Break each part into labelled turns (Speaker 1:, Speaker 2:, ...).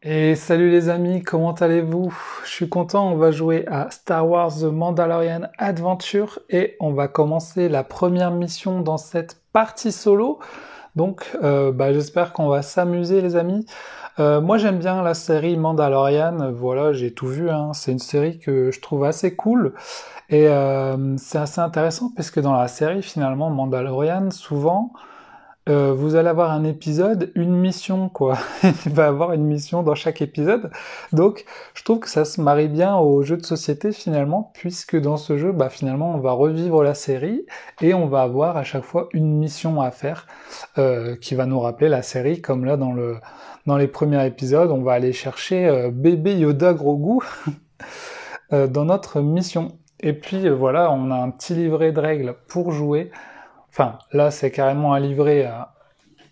Speaker 1: Et salut les amis, comment allez-vous? Je suis content, on va jouer à Star Wars The Mandalorian Adventure et on va commencer la première mission dans cette partie solo. Donc j'espère qu'on va s'amuser les amis. Moi j'aime bien la série Mandalorian, voilà j'ai tout vu, hein. C'est une série que je trouve assez cool et c'est assez intéressant parce que dans la série finalement Mandalorian souvent vous allez avoir un épisode, une mission, quoi. Il va y avoir une mission dans chaque épisode. Donc, je trouve que ça se marie bien au jeu de société, finalement, puisque dans ce jeu, finalement, on va revivre la série et on va avoir à chaque fois une mission à faire qui va nous rappeler la série, comme là, dans les premiers épisodes, on va aller chercher bébé Yoda Grogu dans notre mission. Et puis, voilà, on a un petit livret de règles pour jouer. Enfin, là, c'est carrément un livret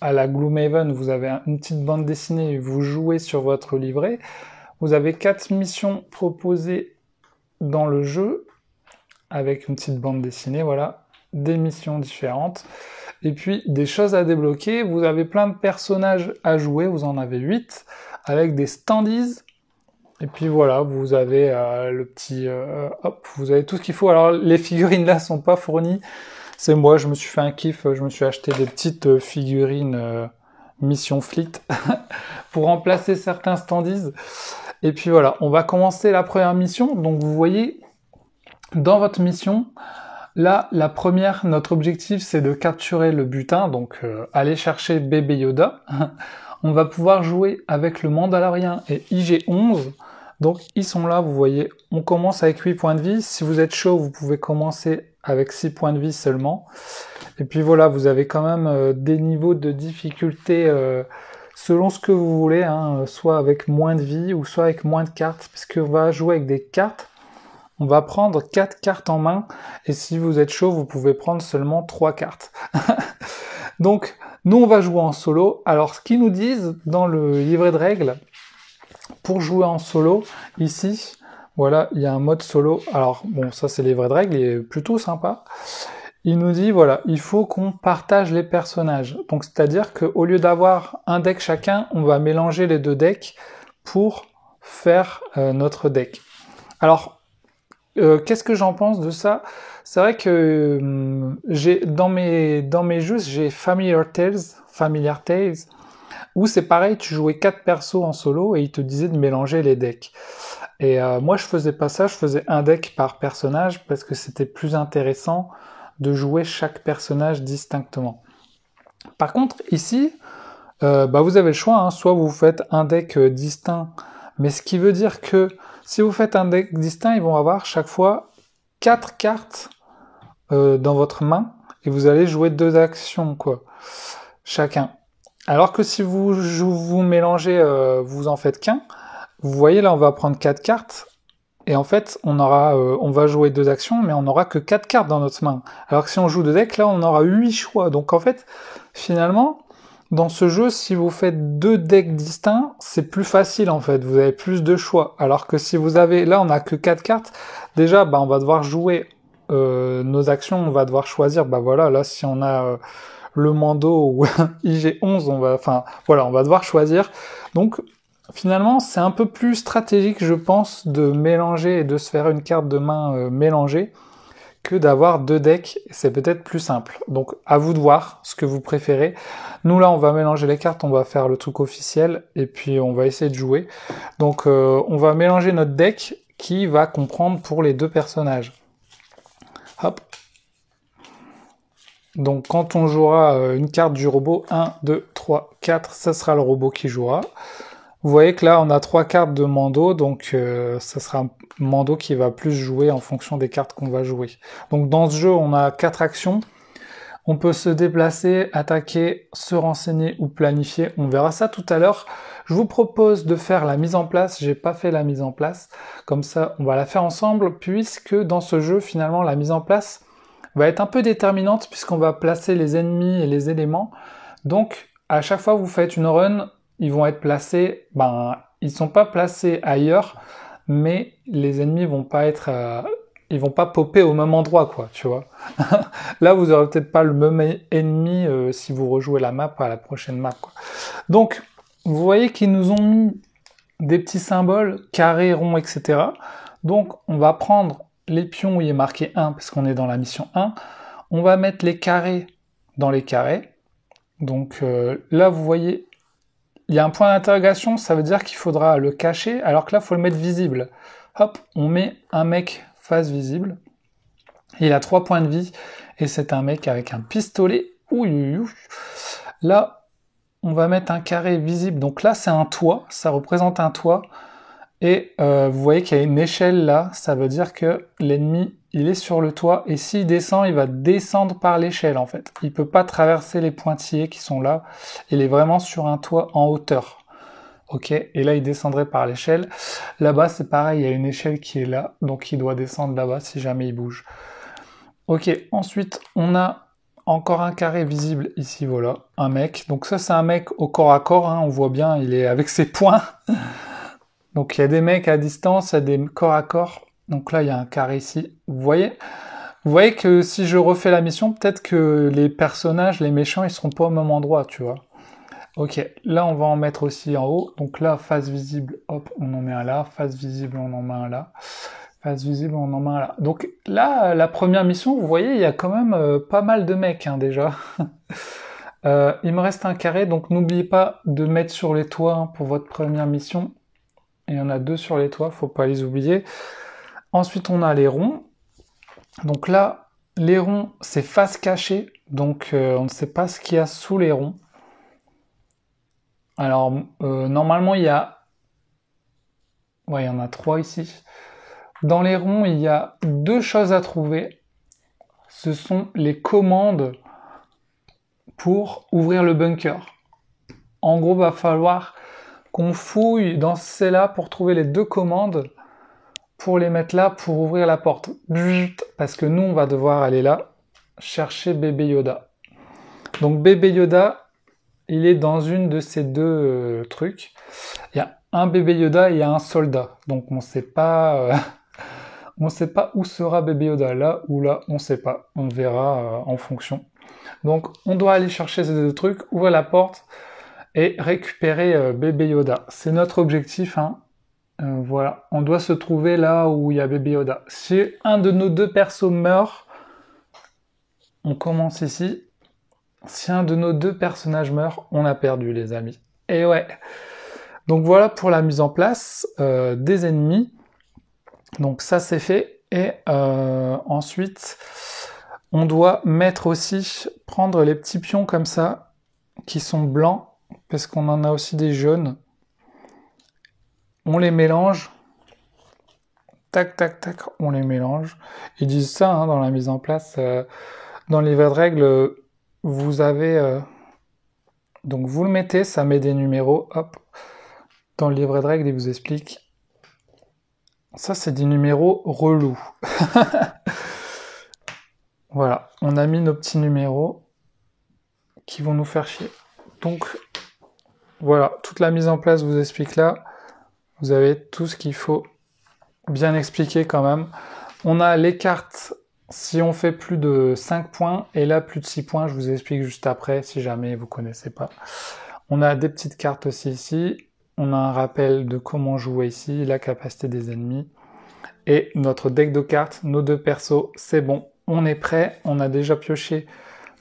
Speaker 1: à la Gloomhaven. Vous avez une petite bande dessinée et vous jouez sur votre livret. Vous avez 4 missions proposées dans le jeu avec une petite bande dessinée, voilà, des missions différentes. Et puis, des choses à débloquer. Vous avez plein de personnages à jouer. Vous en avez 8 avec des standees. Et puis voilà, vous avez le petit... hop, vous avez tout ce qu'il faut. Alors, les figurines là sont pas fournies. C'est moi, je me suis fait un kiff, je me suis acheté des petites figurines Mission Fleet pour remplacer certains standees. Et puis voilà, on va commencer la première mission. Donc vous voyez, dans votre mission, là, la première, notre objectif, c'est de capturer le butin, donc aller chercher bébé Yoda. On va pouvoir jouer avec le Mandalorian et IG-11. Donc ils sont là, vous voyez, on commence avec 8 points de vie. Si vous êtes chaud, vous pouvez commencer avec 6 points de vie seulement. Et puis voilà, vous avez quand même des niveaux de difficulté selon ce que vous voulez, hein, soit avec moins de vie ou soit avec moins de cartes, puisqu'on va jouer avec des cartes. On va prendre 4 cartes en main, et si vous êtes chaud, vous pouvez prendre seulement 3 cartes. Donc, nous on va jouer en solo. Alors, ce qu'ils nous disent dans le livret de règles, pour jouer en solo, ici, voilà, il y a un mode solo. Alors, bon, ça c'est les vraies règles, il est plutôt sympa. Il nous dit, voilà, il faut qu'on partage les personnages. Donc, c'est-à-dire qu'au lieu d'avoir un deck chacun, on va mélanger les deux decks pour faire notre deck. Alors, qu'est-ce que j'en pense de ça? C'est vrai que dans mes jeux, j'ai Familiar Tales, où c'est pareil, tu jouais 4 persos en solo et il te disait de mélanger les decks. Et moi, je faisais pas ça, je faisais un deck par personnage parce que c'était plus intéressant de jouer chaque personnage distinctement. Par contre, ici, vous avez le choix, hein, soit vous faites un deck distinct, mais ce qui veut dire que si vous faites un deck distinct, ils vont avoir chaque fois 4 cartes dans votre main et vous allez jouer 2 actions, quoi, chacun. Alors que si vous mélangez, vous en faites qu'un, vous voyez là, on va prendre 4 cartes, et en fait, on va jouer 2 actions, mais on n'aura que 4 cartes dans notre main. Alors que si on joue 2 decks, là, on aura 8 choix. Donc en fait, finalement, dans ce jeu, si vous faites 2 decks distincts, c'est plus facile en fait, vous avez plus de choix. Alors que si vous avez, là, on n'a que 4 cartes, déjà, on va devoir jouer nos actions, on va devoir choisir, voilà, là, si on a... le Mando ou IG-11, on va devoir choisir. Donc, finalement, c'est un peu plus stratégique, je pense, de mélanger et de se faire une carte de main mélangée que d'avoir 2 decks. C'est peut-être plus simple. Donc, à vous de voir ce que vous préférez. Nous, là, on va mélanger les cartes, on va faire le truc officiel, et puis on va essayer de jouer. Donc, on va mélanger notre deck qui va comprendre pour les 2 personnages. Hop. Donc quand on jouera une carte du robot, 1, 2, 3, 4, ça sera le robot qui jouera. Vous voyez que là on a 3 cartes de Mando, donc ça sera un Mando qui va plus jouer en fonction des cartes qu'on va jouer. Donc dans ce jeu on a 4 actions. On peut se déplacer, attaquer, se renseigner ou planifier. On verra ça tout à l'heure. Je vous propose de faire la mise en place. J'ai pas fait la mise en place. Comme ça, on va la faire ensemble, puisque dans ce jeu, finalement, la mise en place va être un peu déterminante puisqu'on va placer les ennemis et les éléments. Donc, à chaque fois que vous faites une run, ils vont être placés, ils sont pas placés ailleurs, mais les ennemis vont pas être, ils vont pas popper au même endroit, quoi, tu vois. Là, vous aurez peut-être pas le même ennemi si vous rejouez la map à la prochaine map, quoi. Donc, vous voyez qu'ils nous ont mis des petits symboles, carré, rond, etc. Donc on va prendre les pions où il est marqué 1, parce qu'on est dans la mission 1. On va mettre les carrés dans les carrés. Donc là, vous voyez, il y a un point d'interrogation, ça veut dire qu'il faudra le cacher, alors que là, il faut le mettre visible. Hop, on met un mec face visible. Il a 3 points de vie, et c'est un mec avec un pistolet. Ouh. Là, on va mettre un carré visible. Donc là, c'est un toit, ça représente un toit. Et vous voyez qu'il y a une échelle là, ça veut dire que l'ennemi, il est sur le toit, et s'il descend, il va descendre par l'échelle en fait. Il peut pas traverser les pointillés qui sont là, il est vraiment sur un toit en hauteur. Ok, et là il descendrait par l'échelle. Là-bas c'est pareil, il y a une échelle qui est là, donc il doit descendre là-bas si jamais il bouge. Ok, ensuite on a encore un carré visible ici, voilà, un mec. Donc ça c'est un mec au corps à corps, hein, on voit bien, il est avec ses poings. Donc il y a des mecs à distance, il y a des corps à corps. Donc là il y a un carré ici. Vous voyez que si je refais la mission, peut-être que les personnages, les méchants, ils seront pas au même endroit, tu vois. Ok, là on va en mettre aussi en haut. Donc là, face visible, hop, on en met un là. Face visible, on en met un là. Face visible, on en met un là. Donc là, la première mission, vous voyez, il y a quand même pas mal de mecs hein, déjà. Il me reste un carré, donc n'oubliez pas de mettre sur les toits hein, pour votre première mission. Il y en a 2 sur les toits, faut pas les oublier. Ensuite, on a les ronds. Donc là, les ronds, c'est face cachée. Donc, on ne sait pas ce qu'il y a sous les ronds. Alors, normalement, il y a... Ouais, il y en a 3 ici. Dans les ronds, il y a 2 choses à trouver. Ce sont les commandes pour ouvrir le bunker. En gros, va falloir qu'on fouille dans celle-là pour trouver les 2 commandes, pour les mettre là, pour ouvrir la porte. Parce que nous, on va devoir aller là, chercher bébé Yoda. Donc bébé Yoda, il est dans une de ces 2 trucs. Il y a un bébé Yoda et il y a un soldat. Donc on sait pas où sera bébé Yoda, là ou là, on sait pas. On verra en fonction. Donc on doit aller chercher ces 2 trucs, ouvrir la porte, et récupérer bébé Yoda. C'est notre objectif, hein. Voilà, on doit se trouver là où il y a bébé Yoda. Si un de nos 2 persos meurt, on commence ici. Si un de nos 2 personnages meurt, on a perdu les amis. Et ouais. Donc voilà pour la mise en place des ennemis. Donc ça c'est fait. Et ensuite, on doit mettre aussi, prendre les petits pions comme ça, qui sont blancs, parce qu'on en a aussi des jaunes. On les mélange. Tac, tac, tac, on les mélange. Ils disent ça hein, dans la mise en place. Dans le livret de règles, vous avez... donc vous le mettez, ça met des numéros. Hop. Dans le livret de règles, il vous explique. Ça, c'est des numéros relous. Voilà, on a mis nos petits numéros qui vont nous faire chier. Donc, voilà, toute la mise en place vous explique là. Vous avez tout ce qu'il faut bien expliquer quand même. On a les cartes si on fait plus de 5 points, et là plus de 6 points, je vous explique juste après si jamais vous connaissez pas. On a des petites cartes aussi ici. On a un rappel de comment jouer ici, la capacité des ennemis. Et notre deck de cartes, nos 2 persos, c'est bon. On est prêt, on a déjà pioché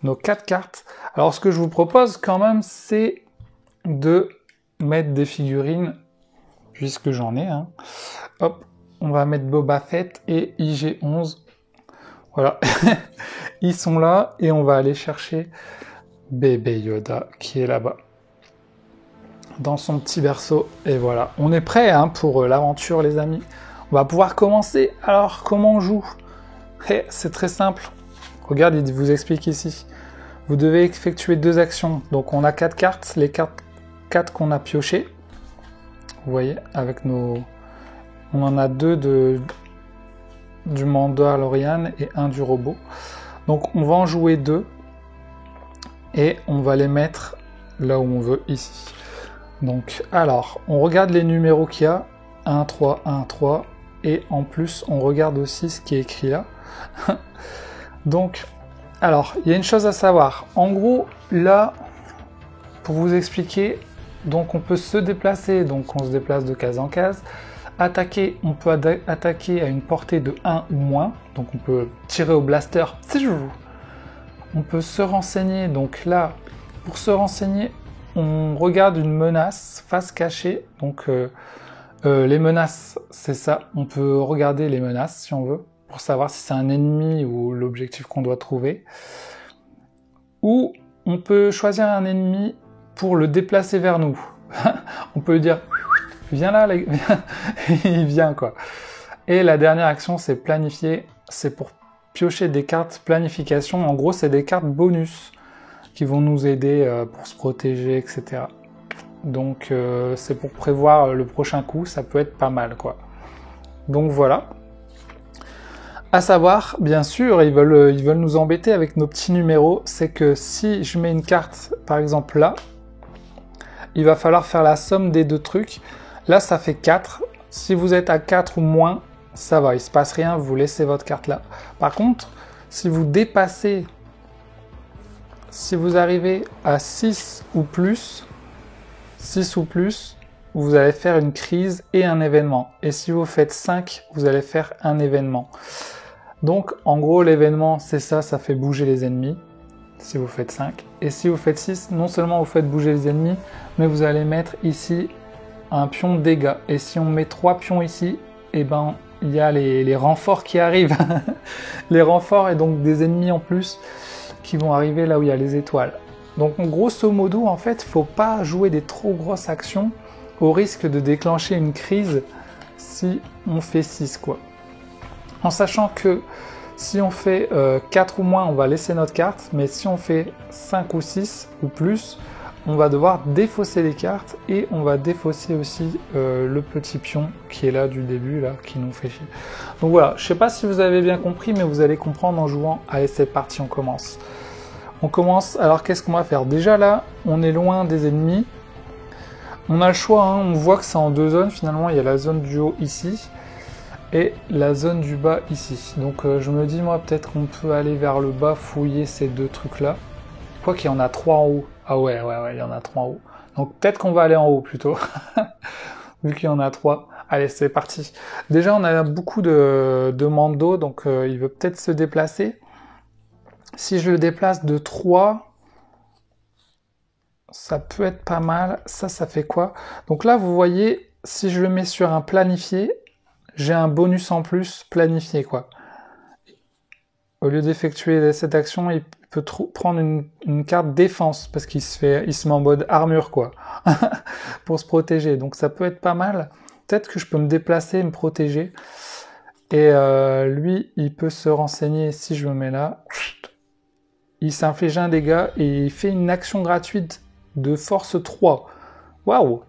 Speaker 1: nos 4 cartes. Alors ce que je vous propose quand même, c'est de mettre des figurines, puisque j'en ai. Hein. Hop, on va mettre Boba Fett et IG-11. Voilà, ils sont là et on va aller chercher bébé Yoda qui est là-bas, dans son petit berceau. Et voilà, on est prêt hein, pour l'aventure les amis. On va pouvoir commencer. Alors, comment on joue? C'est très simple. Regarde, il vous explique ici. Vous devez effectuer 2 actions. Donc on a 4 cartes, les 4 qu'on a piochées. Vous voyez, avec nos... On en a 2 du Mandalorian et 1 du robot. Donc on va en jouer 2. Et on va les mettre là où on veut, ici. Donc, alors, on regarde les numéros qu'il y a. 1, 3, 1, 3. Et en plus, on regarde aussi ce qui est écrit là. Donc, alors, il y a une chose à savoir. En gros, là, pour vous expliquer, Donc on peut se déplacer, donc on se déplace de case en case. Attaquer, on peut attaquer à une portée de 1 ou moins, donc on peut tirer au blaster. On peut se renseigner, donc là, pour se renseigner, on regarde une menace face cachée, donc les menaces, c'est ça, on peut regarder les menaces si on veut, pour savoir si c'est un ennemi ou l'objectif qu'on doit trouver. Ou on peut choisir un ennemi pour le déplacer vers nous. On peut lui dire « Viens là, il vient quoi ». Et la dernière action, c'est planifier, c'est pour piocher des cartes planification. En gros, c'est des cartes bonus qui vont nous aider pour se protéger, etc. Donc c'est pour prévoir le prochain coup, ça peut être pas mal quoi. Donc voilà. À savoir, bien sûr, ils veulent nous embêter avec nos petits numéros, c'est que si je mets une carte, par exemple là, il va falloir faire la somme des deux trucs. Là, ça fait 4. Si vous êtes à 4 ou moins, ça va, il se passe rien, vous laissez votre carte là. Par contre, si vous dépassez, si vous arrivez à 6 ou plus, vous allez faire une crise et un événement. Et si vous faites 5, vous allez faire un événement. Donc, en gros, l'événement, c'est ça, ça fait bouger les ennemis, si vous faites 5. Et si vous faites 6, non seulement vous faites bouger les ennemis, mais vous allez mettre ici un pion de dégâts. Et si on met 3 pions ici, eh ben, il y a les renforts qui arrivent. Les renforts et donc des ennemis en plus qui vont arriver là où il y a les étoiles. Donc, grosso modo, en fait, faut pas jouer des trop grosses actions au risque de déclencher une crise si on fait 6, quoi. En sachant que si on fait 4 ou moins, on va laisser notre carte, mais si on fait 5 ou 6 ou plus, on va devoir défausser les cartes et on va défausser aussi le petit pion qui est là du début, là, qui nous fait chier. Donc voilà, je sais pas si vous avez bien compris, mais vous allez comprendre en jouant. Allez, c'est parti, on commence. On commence, alors qu'est-ce qu'on va faire? Déjà là, on est loin des ennemis. On a le choix, hein, on voit que c'est en 2 zones, finalement il y a la zone du haut ici. Et la zone du bas ici. Donc je me dis, moi, peut-être qu'on peut aller vers le bas, fouiller ces deux trucs-là. Quoi qu'il y en a 3 en haut. Ah ouais, il y en a 3 en haut. Donc peut-être qu'on va aller en haut plutôt. Vu qu'il y en a 3. Allez, c'est parti. Déjà, on a beaucoup de Mando, donc il veut peut-être se déplacer. Si je le déplace de 3, ça peut être pas mal. Ça fait quoi? Donc là, vous voyez, si je le mets sur un planifié, j'ai un bonus en plus planifié, quoi. Au lieu d'effectuer cette action, il peut prendre une carte défense, parce qu'il se met en mode armure, quoi, pour se protéger. Donc ça peut être pas mal. Peut-être que je peux me déplacer et me protéger. Et lui, il peut se renseigner si je me mets là. Il s'inflige un dégât et il fait une action gratuite de force 3. Waouh!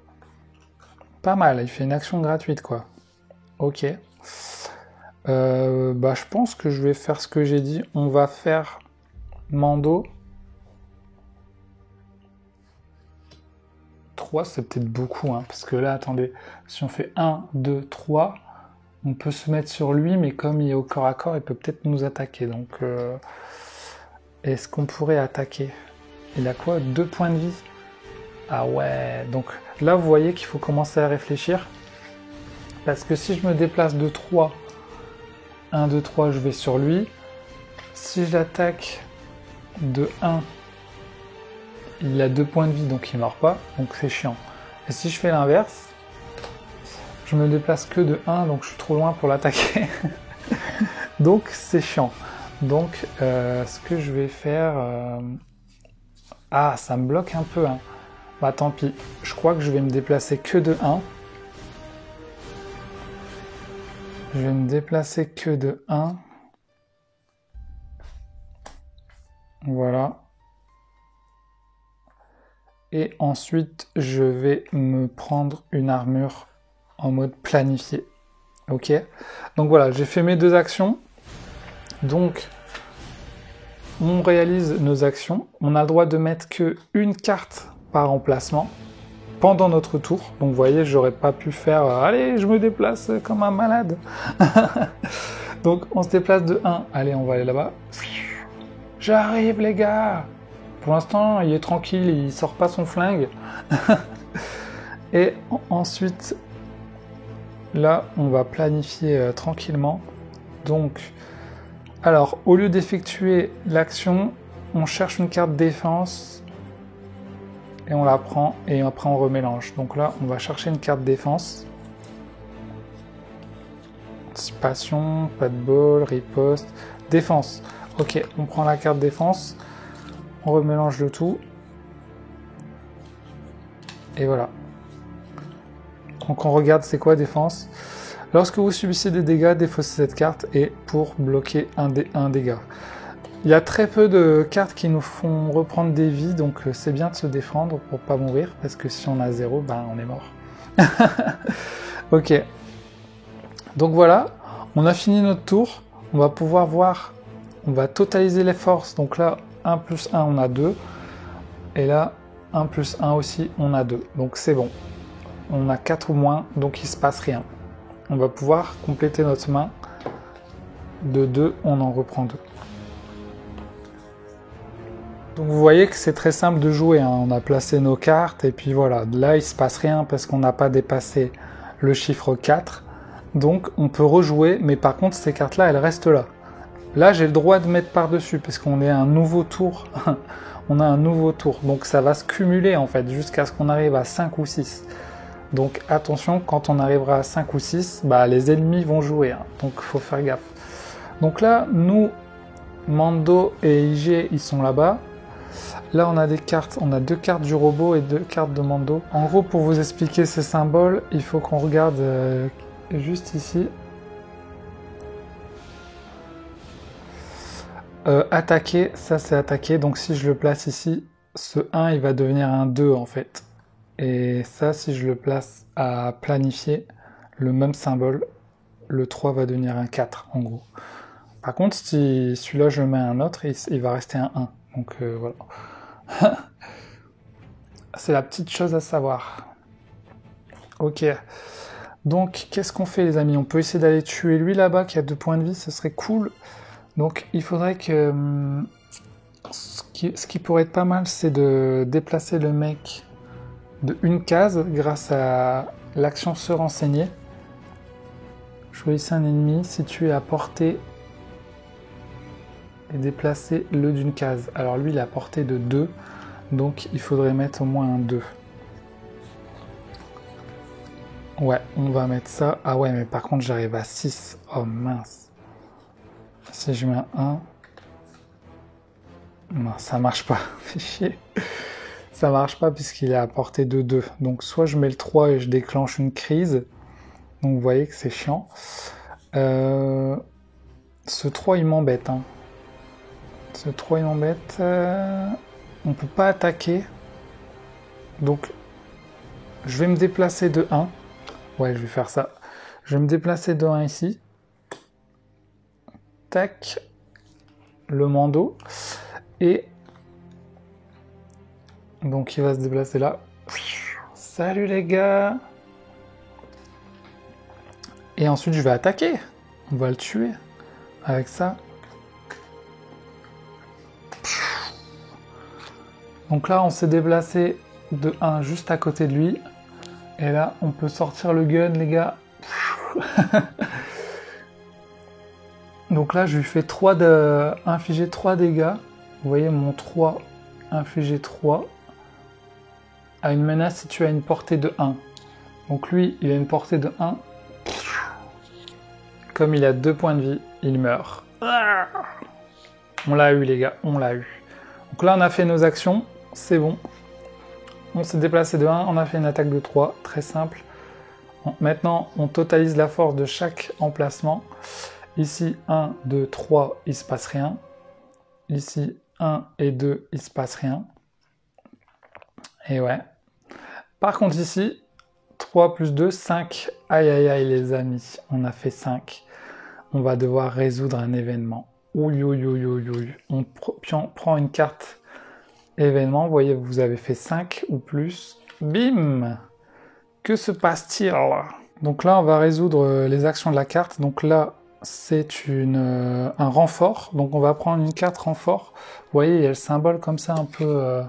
Speaker 1: Pas mal, il fait une action gratuite, quoi. Ok. Je pense que je vais faire ce que j'ai dit. On va faire Mando. 3, c'est peut-être beaucoup, hein, parce que là, attendez, si on fait 1, 2, 3, on peut se mettre sur lui, mais comme il est au corps à corps, il peut peut-être nous attaquer. Donc, est-ce qu'on pourrait attaquer? Il a quoi? 2 points de vie? Ah ouais, donc là, vous voyez qu'il faut commencer à réfléchir. Parce que si je me déplace de 3, 1, 2, 3, je vais sur lui. Si j'attaque de 1, il a 2 points de vie, donc il ne meurt pas, donc c'est chiant. Et si je fais l'inverse, je me déplace que de 1, donc je suis trop loin pour l'attaquer. Donc c'est chiant. Donc ce que je vais faire... Ah, ça me bloque un peu, hein. Bah tant pis, je crois que je vais me déplacer que de 1. Je vais me déplacer que de 1. Voilà. Et ensuite, je vais me prendre une armure en mode planifié. Ok? Donc voilà, j'ai fait mes 2 actions. Donc, on réalise nos actions. On a le droit de mettre que une carte par emplacement pendant notre tour. Donc vous voyez, j'aurais pas pu faire allez, je me déplace comme un malade. Donc on se déplace de 1. Allez, on va aller là-bas. J'arrive les gars. Pour l'instant, il est tranquille, il sort pas son flingue. Et ensuite, là, on va planifier tranquillement. Donc, alors, au lieu d'effectuer l'action, on cherche une carte défense et on la prend et après on remélange. Donc là, on va chercher une carte défense. Anticipation, pas de bol, riposte, défense. Ok, on prend la carte défense, on remélange le tout. Et voilà. Donc on regarde c'est quoi défense. Lorsque vous subissez des dégâts, défaussez cette carte et pour bloquer un dégât. Il y a très peu de cartes qui nous font reprendre des vies, donc c'est bien de se défendre pour pas mourir, parce que si on a 0, ben on est mort. Ok. Donc voilà, on a fini notre tour. On va pouvoir voir, on va totaliser les forces. Donc là, 1 plus 1, on a 2. Et là, 1 plus 1 aussi, on a 2. Donc c'est bon. On a 4 ou moins, donc il ne se passe rien. On va pouvoir compléter notre main. De 2, on en reprend 2. Donc vous voyez que c'est très simple de jouer, hein. On a placé nos cartes et puis voilà. Là, il ne se passe rien parce qu'on n'a pas dépassé le chiffre 4. Donc on peut rejouer, mais par contre, ces cartes-là, elles restent là. Là, j'ai le droit de mettre par-dessus parce qu'on est à un nouveau tour. On a un nouveau tour, donc ça va se cumuler en fait jusqu'à ce qu'on arrive à 5 ou 6. Donc attention, quand on arrivera à 5 ou 6, bah, les ennemis vont jouer, hein. Donc il faut faire gaffe. Donc là, nous, Mando et IG, ils sont là-bas. Là, on a des cartes, on a 2 cartes du robot et 2 cartes de Mando. En gros, pour vous expliquer ces symboles, il faut qu'on regarde juste ici. Attaquer, ça c'est attaquer, donc si je le place ici, ce 1 il va devenir un 2 en fait. Et ça, si je le place à planifier, le même symbole, le 3 va devenir un 4 en gros. Par contre, si celui-là je mets un autre, il va rester un 1. Donc voilà. C'est la petite chose à savoir. Ok. Donc, qu'est-ce qu'on fait les amis? On peut essayer d'aller tuer lui là-bas qui a 2 points de vie, ce serait cool. Donc il faudrait que... ce qui pourrait être pas mal, c'est de déplacer le mec de une case grâce à l'action se renseigner. Choisissez un ennemi situé à portée et déplacez-le d'une case. Alors lui, il est à portée de 2, donc il faudrait mettre au moins un 2. Ouais, on va mettre ça. Ah ouais, mais par contre, j'arrive à 6. Oh mince. Si je mets un 1, non, ça marche pas, fait chier. Ça marche pas puisqu'il est à portée de 2. Donc soit je mets le 3 et je déclenche une crise. Donc vous voyez que c'est chiant. Ce 3 il m'embête. Hein. Ce 3 il m'embête. On peut pas attaquer. Donc je vais me déplacer de 1. Ouais, je vais faire ça. Je vais me déplacer de 1 ici. Tac. Le Mando. Et donc il va se déplacer là. Salut les gars. Et ensuite je vais attaquer. On va le tuer. Avec ça. Donc là on s'est déplacé de 1 juste à côté de lui. Et là on peut sortir le gun les gars. Donc là je lui fais infliger 3 dégâts. Vous voyez mon 3 infliger 3 à une menace située à une portée de 1. Donc lui, il a une portée de 1. Comme il a 2 points de vie, il meurt. On l'a eu les gars, on l'a eu. Donc là on a fait nos actions, c'est bon. On s'est déplacé de 1, on a fait une attaque de 3, très simple. Bon, maintenant on totalise la force de chaque emplacement. Ici 1, 2, 3, il se passe rien. Ici 1 et 2, il se passe rien. Et ouais. Par contre ici, 3 plus 2, 5. Aïe aïe aïe les amis, on a fait 5. On va devoir résoudre un événement. Ouille ouille ouille ouille ouille. On prend une carte événement, vous voyez, vous avez fait 5 ou plus. Bim! Que se passe-t-il? Donc là, on va résoudre les actions de la carte. Donc là, c'est un renfort. Donc on va prendre une carte renfort. Vous voyez, il y a le symbole comme ça, un peu...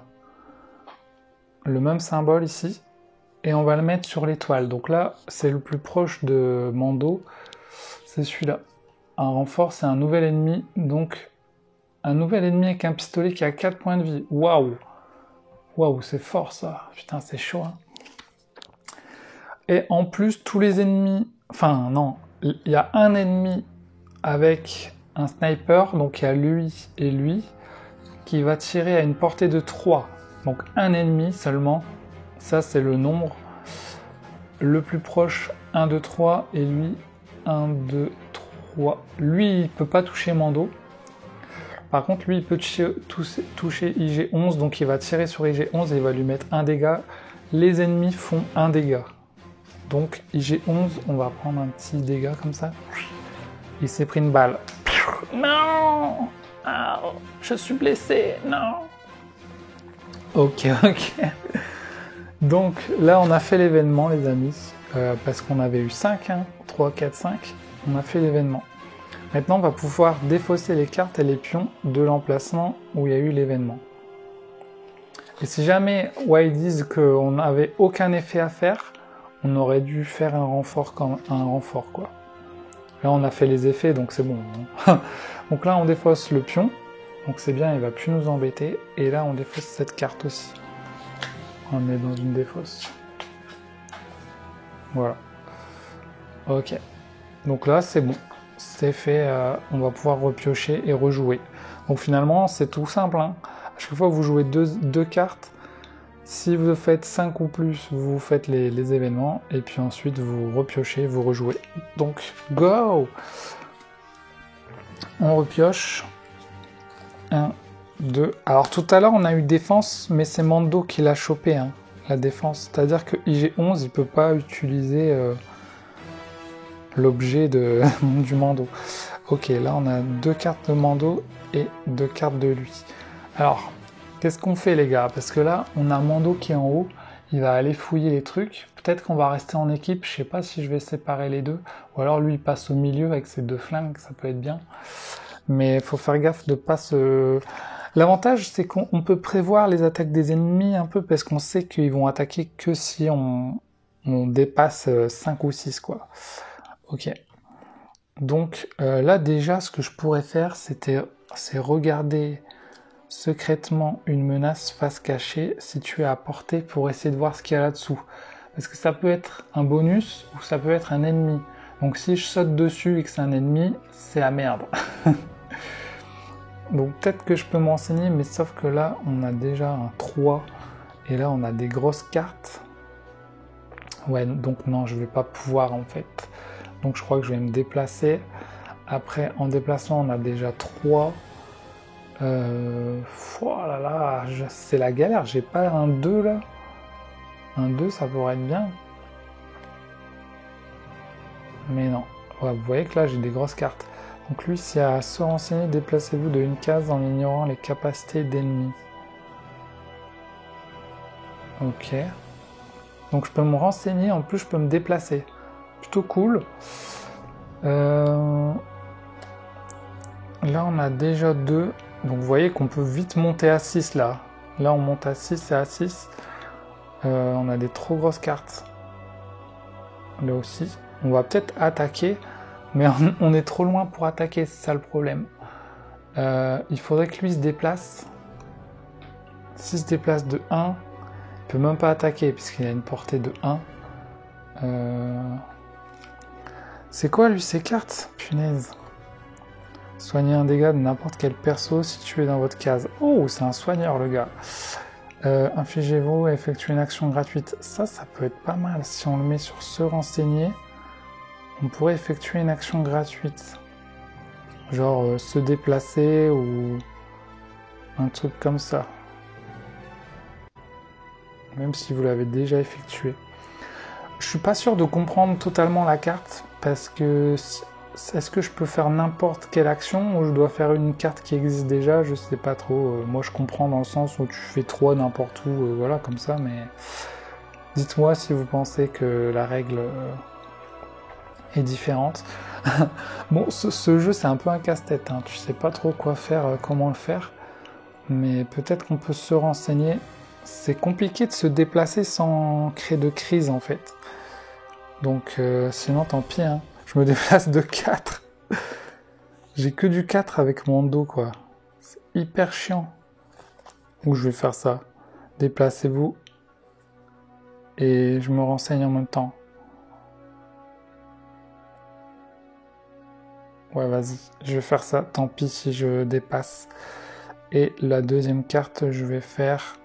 Speaker 1: le même symbole ici. et on va le mettre sur l'étoile. Donc là, c'est le plus proche de Mando, c'est celui-là. Un renfort, c'est un nouvel ennemi, donc un nouvel ennemi avec un pistolet qui a 4 points de vie. Waouh! Waouh, c'est fort ça. Putain, c'est chaud. Hein. Et en plus, tous les ennemis... Enfin, non. Il y a un ennemi avec un sniper, donc il y a lui et lui, qui va tirer à une portée de 3. Donc un ennemi seulement. Ça, c'est le nombre. Le plus proche, 1, 2, 3. Et lui, 1, 2, 3. Lui, il peut pas toucher Mando. Par contre, lui, il peut toucher IG-11, donc il va tirer sur IG-11 et il va lui mettre un dégât. Les ennemis font un dégât. Donc IG-11, on va prendre un petit dégât comme ça. Il s'est pris une balle. Non! Oh, je suis blessé, non! Ok. Donc là, on a fait l'événement, les amis, parce qu'on avait eu 5, hein, 3, 4, 5. On a fait l'événement. Maintenant, on va pouvoir défausser les cartes et les pions de l'emplacement où il y a eu l'événement. Et si jamais ils disent qu'on n'avait aucun effet à faire, on aurait dû faire un renfort quoi. Là, on a fait les effets, donc c'est bon. Donc là, on défausse le pion, donc c'est bien, il va plus nous embêter. Et là, on défausse cette carte aussi. On met dans une défausse. Voilà. Ok. Donc là, c'est bon. C'est fait, on va pouvoir repiocher et rejouer. Donc finalement, c'est tout simple. Hein. À chaque fois que vous jouez deux cartes, si vous faites 5 ou plus, vous faites les événements, et puis ensuite vous repiochez, vous rejouez. Donc, go! On repioche. 1, 2. Alors tout à l'heure, on a eu défense, mais c'est Mando qui l'a chopé, hein, la défense. C'est-à-dire que IG-11, il peut pas utiliser... l'objet du Mando. Ok, là on a 2 cartes de Mando et 2 cartes de lui. Alors, qu'est-ce qu'on fait les gars? Parce que là, on a Mando qui est en haut, il va aller fouiller les trucs. Peut-être qu'on va rester en équipe, je sais pas si je vais séparer les deux. Ou alors lui il passe au milieu avec ses 2 flingues, ça peut être bien. Mais il faut faire gaffe de pas se... L'avantage c'est qu'on peut prévoir les attaques des ennemis un peu parce qu'on sait qu'ils vont attaquer que si on dépasse 5 ou 6 quoi. Ok. Donc là déjà ce que je pourrais faire c'est regarder secrètement une menace face cachée située à portée pour essayer de voir ce qu'il y a là-dessous. Parce que ça peut être un bonus ou ça peut être un ennemi. Donc si je saute dessus et que c'est un ennemi, c'est la merde. Donc peut-être que je peux m'enseigner, mais sauf que là on a déjà un 3 et là on a des grosses cartes. Ouais, donc non, je vais pas pouvoir en fait. Donc je crois que je vais me déplacer. Après, en déplacement, on a déjà 3. Oh là là, c'est la galère. J'ai pas un 2 là. Un 2, ça pourrait être bien. Mais non. Ouais, vous voyez que là, j'ai des grosses cartes. Donc lui, c'est à se renseigner, déplacez-vous de une case en ignorant les capacités d'ennemis. Ok. Donc je peux me renseigner, en plus je peux me déplacer. Plutôt cool. Là on a déjà 2. Donc vous voyez qu'on peut vite monter à 6 là. Là on monte à 6 et à 6. On a des trop grosses cartes. Là aussi. On va peut-être attaquer. Mais on est trop loin pour attaquer, c'est ça le problème. Il faudrait que lui se déplace. S'il se déplace de 1, il peut même pas attaquer puisqu'il a une portée de 1. C'est quoi lui ces cartes? Punaise. Soignez un dégât de n'importe quel perso situé dans votre case. Oh, c'est un soigneur le gars. Infligez-vous et effectuez une action gratuite. Ça peut être pas mal. Si on le met sur se renseigner, on pourrait effectuer une action gratuite. Genre se déplacer ou un truc comme ça. Même si vous l'avez déjà effectué. Je suis pas sûr de comprendre totalement la carte parce que est-ce que je peux faire n'importe quelle action ou je dois faire une carte qui existe déjà? Je sais pas trop. Moi je comprends dans le sens où tu fais 3 n'importe où, voilà comme ça, mais dites-moi si vous pensez que la règle est différente. Bon, ce jeu c'est un peu un casse-tête, hein. Tu sais pas trop quoi faire, comment le faire, mais peut-être qu'on peut se renseigner c'est compliqué de se déplacer sans créer de crise en fait. Donc sinon tant pis, hein. Je me déplace de 4. J'ai que du 4 avec mon dos quoi. C'est hyper chiant. Ou je vais faire ça. Déplacez-vous. Et je me renseigne en même temps. Ouais vas-y, je vais faire ça. Tant pis si je dépasse. Et la deuxième carte, je vais faire...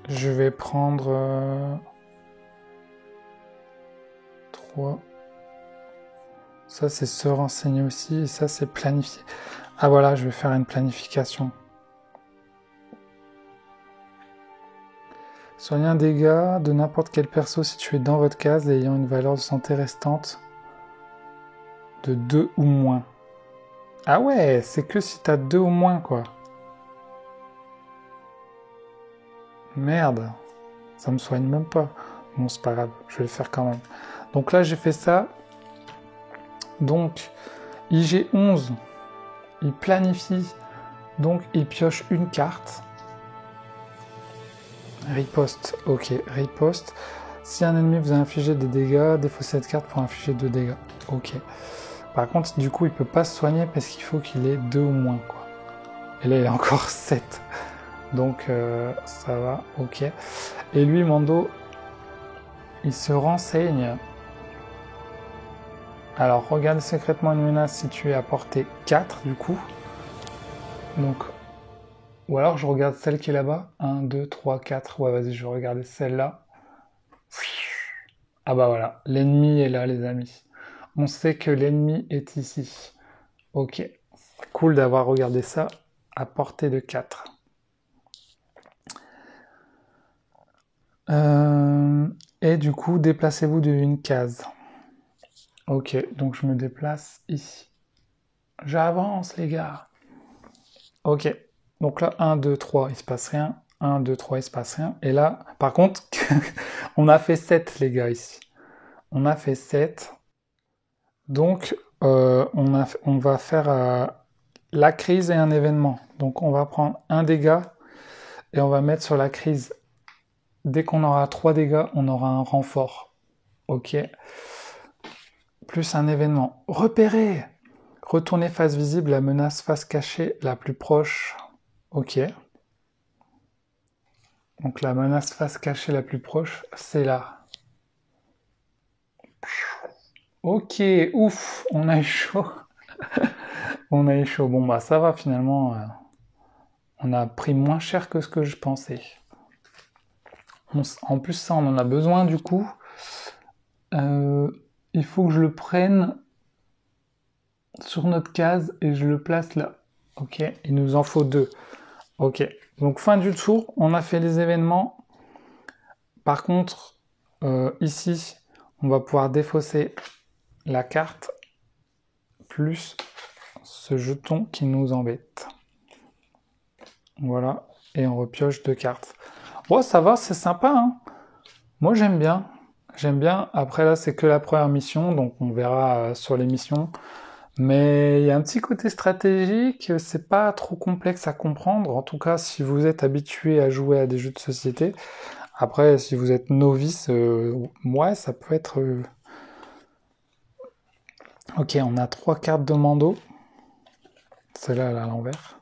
Speaker 1: Je vais prendre 3. Ça, c'est se renseigner aussi. Et ça, c'est planifier. Ah voilà, je vais faire une planification. Soignez un dégât de n'importe quel perso situé dans votre case et ayant une valeur de santé restante de 2 ou moins. Ah ouais, c'est que si t'as 2 ou moins, quoi. Merde, ça me soigne même pas. Bon, c'est pas grave, je vais le faire quand même. Donc là, j'ai fait ça. Donc, IG11, il planifie. Donc, il pioche une carte. Riposte, ok, riposte. Si un ennemi vous a infligé des dégâts, défaussez cette carte pour infliger 2 dégâts. Ok. Par contre, du coup, il peut pas se soigner parce qu'il faut qu'il ait 2 ou moins, quoi. Et là, il a encore 7. Donc, ça va, ok. Et lui, Mando, il se renseigne. Alors, regarde secrètement une menace située à portée 4, du coup. Donc, ou alors je regarde celle qui est là-bas. 1, 2, 3, 4. Ouais, vas-y, je vais regarder celle-là. Ah bah voilà, l'ennemi est là, les amis. On sait que l'ennemi est ici. Ok, cool d'avoir regardé ça à portée de 4. Et du coup, déplacez-vous d'une case. Ok, donc je me déplace ici. J'avance, les gars. Ok, donc là, 1, 2, 3, il se passe rien. 1, 2, 3, il se passe rien. Et là, par contre, on a fait 7, les gars, ici. On a fait 7. Donc, on va faire la crise et un événement. Donc, on va prendre un dégât et on va mettre sur la crise. Dès qu'on aura 3 dégâts, on aura un renfort. Ok. Plus un événement. Repérez. Retournez face visible, la menace face cachée la plus proche. Ok. Donc la menace face cachée la plus proche, c'est là. Ok, ouf, on a eu chaud. On a eu chaud. Bon bah ça va finalement. On a pris moins cher que ce que je pensais. En plus ça, on en a besoin du coup. Il faut que je le prenne sur notre case et je le place là. Ok, il nous en faut 2. Ok, donc fin du tour, on a fait les événements. Par contre, ici, on va pouvoir défausser la carte plus ce jeton qui nous embête. Voilà, et on repioche 2 cartes. Bon, ça va, c'est sympa, hein. Moi, j'aime bien. J'aime bien. Après, là, c'est que la première mission, donc on verra sur les missions. Mais il y a un petit côté stratégique, c'est pas trop complexe à comprendre. En tout cas, si vous êtes habitué à jouer à des jeux de société. Après, si vous êtes novice, ouais, ça peut être... Ok, on a 3 cartes de Mando. Celle-là, elle est à l'envers.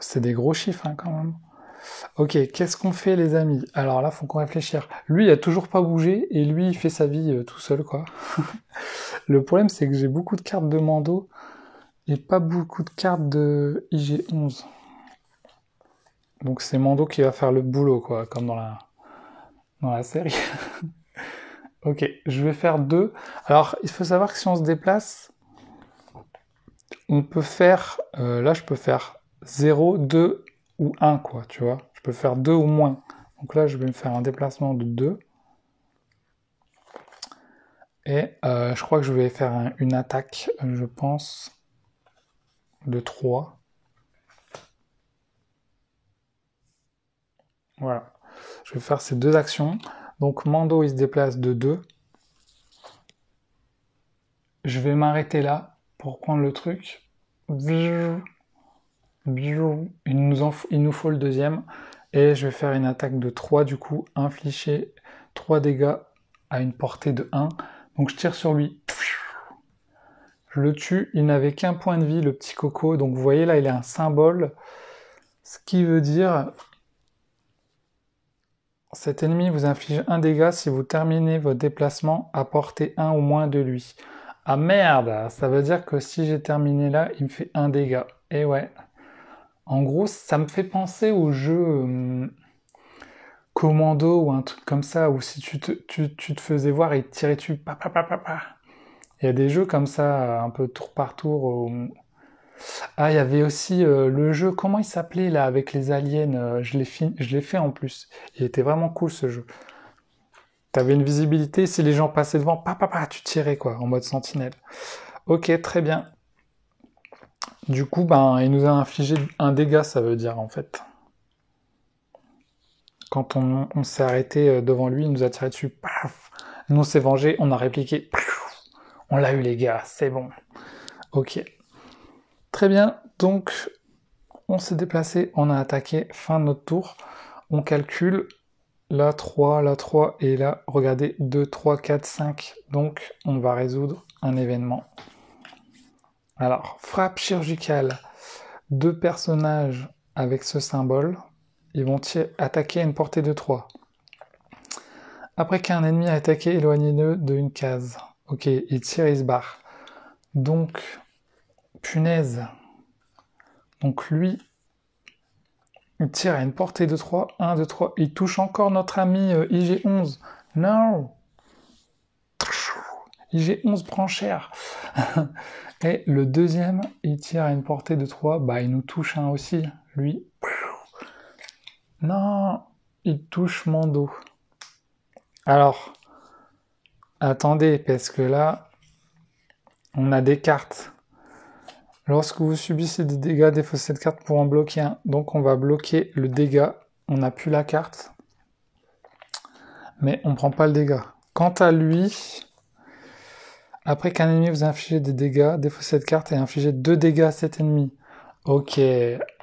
Speaker 1: C'est des gros chiffres, hein, quand même. Ok, qu'est-ce qu'on fait, les amis? Alors là, faut qu'on réfléchisse. Lui, il a toujours pas bougé, et lui, il fait sa vie tout seul, quoi. Le problème, c'est que j'ai beaucoup de cartes de Mando, et pas beaucoup de cartes de IG11. Donc c'est Mando qui va faire le boulot, quoi, comme dans la série. Ok, je vais faire 2. Alors, il faut savoir que si on se déplace, on peut faire... là, je peux faire 0, 2 ou 1, quoi, tu vois. Je peux faire 2 ou moins. Donc là, je vais me faire un déplacement de 2. Et je crois que je vais faire une attaque, je pense, de 3. Voilà. Je vais faire ces 2 actions. Donc Mando, il se déplace de 2. je vais m'arrêter là pour prendre le truc. Il nous faut le deuxième. Et je vais faire une attaque de 3 du coup, infliger 3 dégâts à une portée de 1. Donc je tire sur lui. Je le tue, il n'avait qu'un point de vie, le petit coco. Donc vous voyez là, il a un symbole. Ce qui veut dire... Cet ennemi vous inflige un dégât si vous terminez votre déplacement à portée 1 ou moins de lui. Ah merde, ça veut dire que si j'ai terminé là, il me fait un dégât. Et ouais. En gros, ça me fait penser au jeu Commando ou un truc comme ça, où si tu te faisais voir et te tirais dessus, pa, pa, pa, pa, pa. Il y a des jeux comme ça, un peu tour par tour. Ah, il y avait aussi le jeu, comment il s'appelait là, avec les aliens, je l'ai fait en plus. Il était vraiment cool ce jeu. T'avais une visibilité, si les gens passaient devant, tu tirais quoi, en mode sentinelle. Ok, très bien. Du coup, ben, il nous a infligé un dégât, ça veut dire en fait. Quand on s'est arrêté devant lui, il nous a tiré dessus, paf. Nous on s'est vengé, on a répliqué, paf. On l'a eu les gars, c'est bon. Ok. Très bien, donc on s'est déplacé, on a attaqué, fin de notre tour. On calcule, là 3, et là, regardez, 2, 3, 4, 5. Donc on va résoudre un événement. Alors, frappe chirurgicale. 2 personnages avec ce symbole, ils vont attaquer à une portée de 3. Après qu'un ennemi a attaqué, éloignez-le d'une case. Ok, il tire, il se barre. Donc, punaise. Donc lui, il tire à une portée de 3. 1, 2, 3. Il touche encore notre ami IG-11. Non. IG-11 prend cher. Et le deuxième, il tire à une portée de 3. Bah, il nous touche un aussi. Lui. Non. Il touche mon dos. Alors, attendez, parce que là, on a des cartes. Lorsque vous subissez des dégâts, défaussez cette carte pour en bloquer un. Donc on va bloquer le dégât. On n'a plus la carte. Mais on ne prend pas le dégât. Quant à lui, après qu'un ennemi vous a infligé des dégâts, défaussez cette carte et infligez 2 dégâts à cet ennemi. Ok,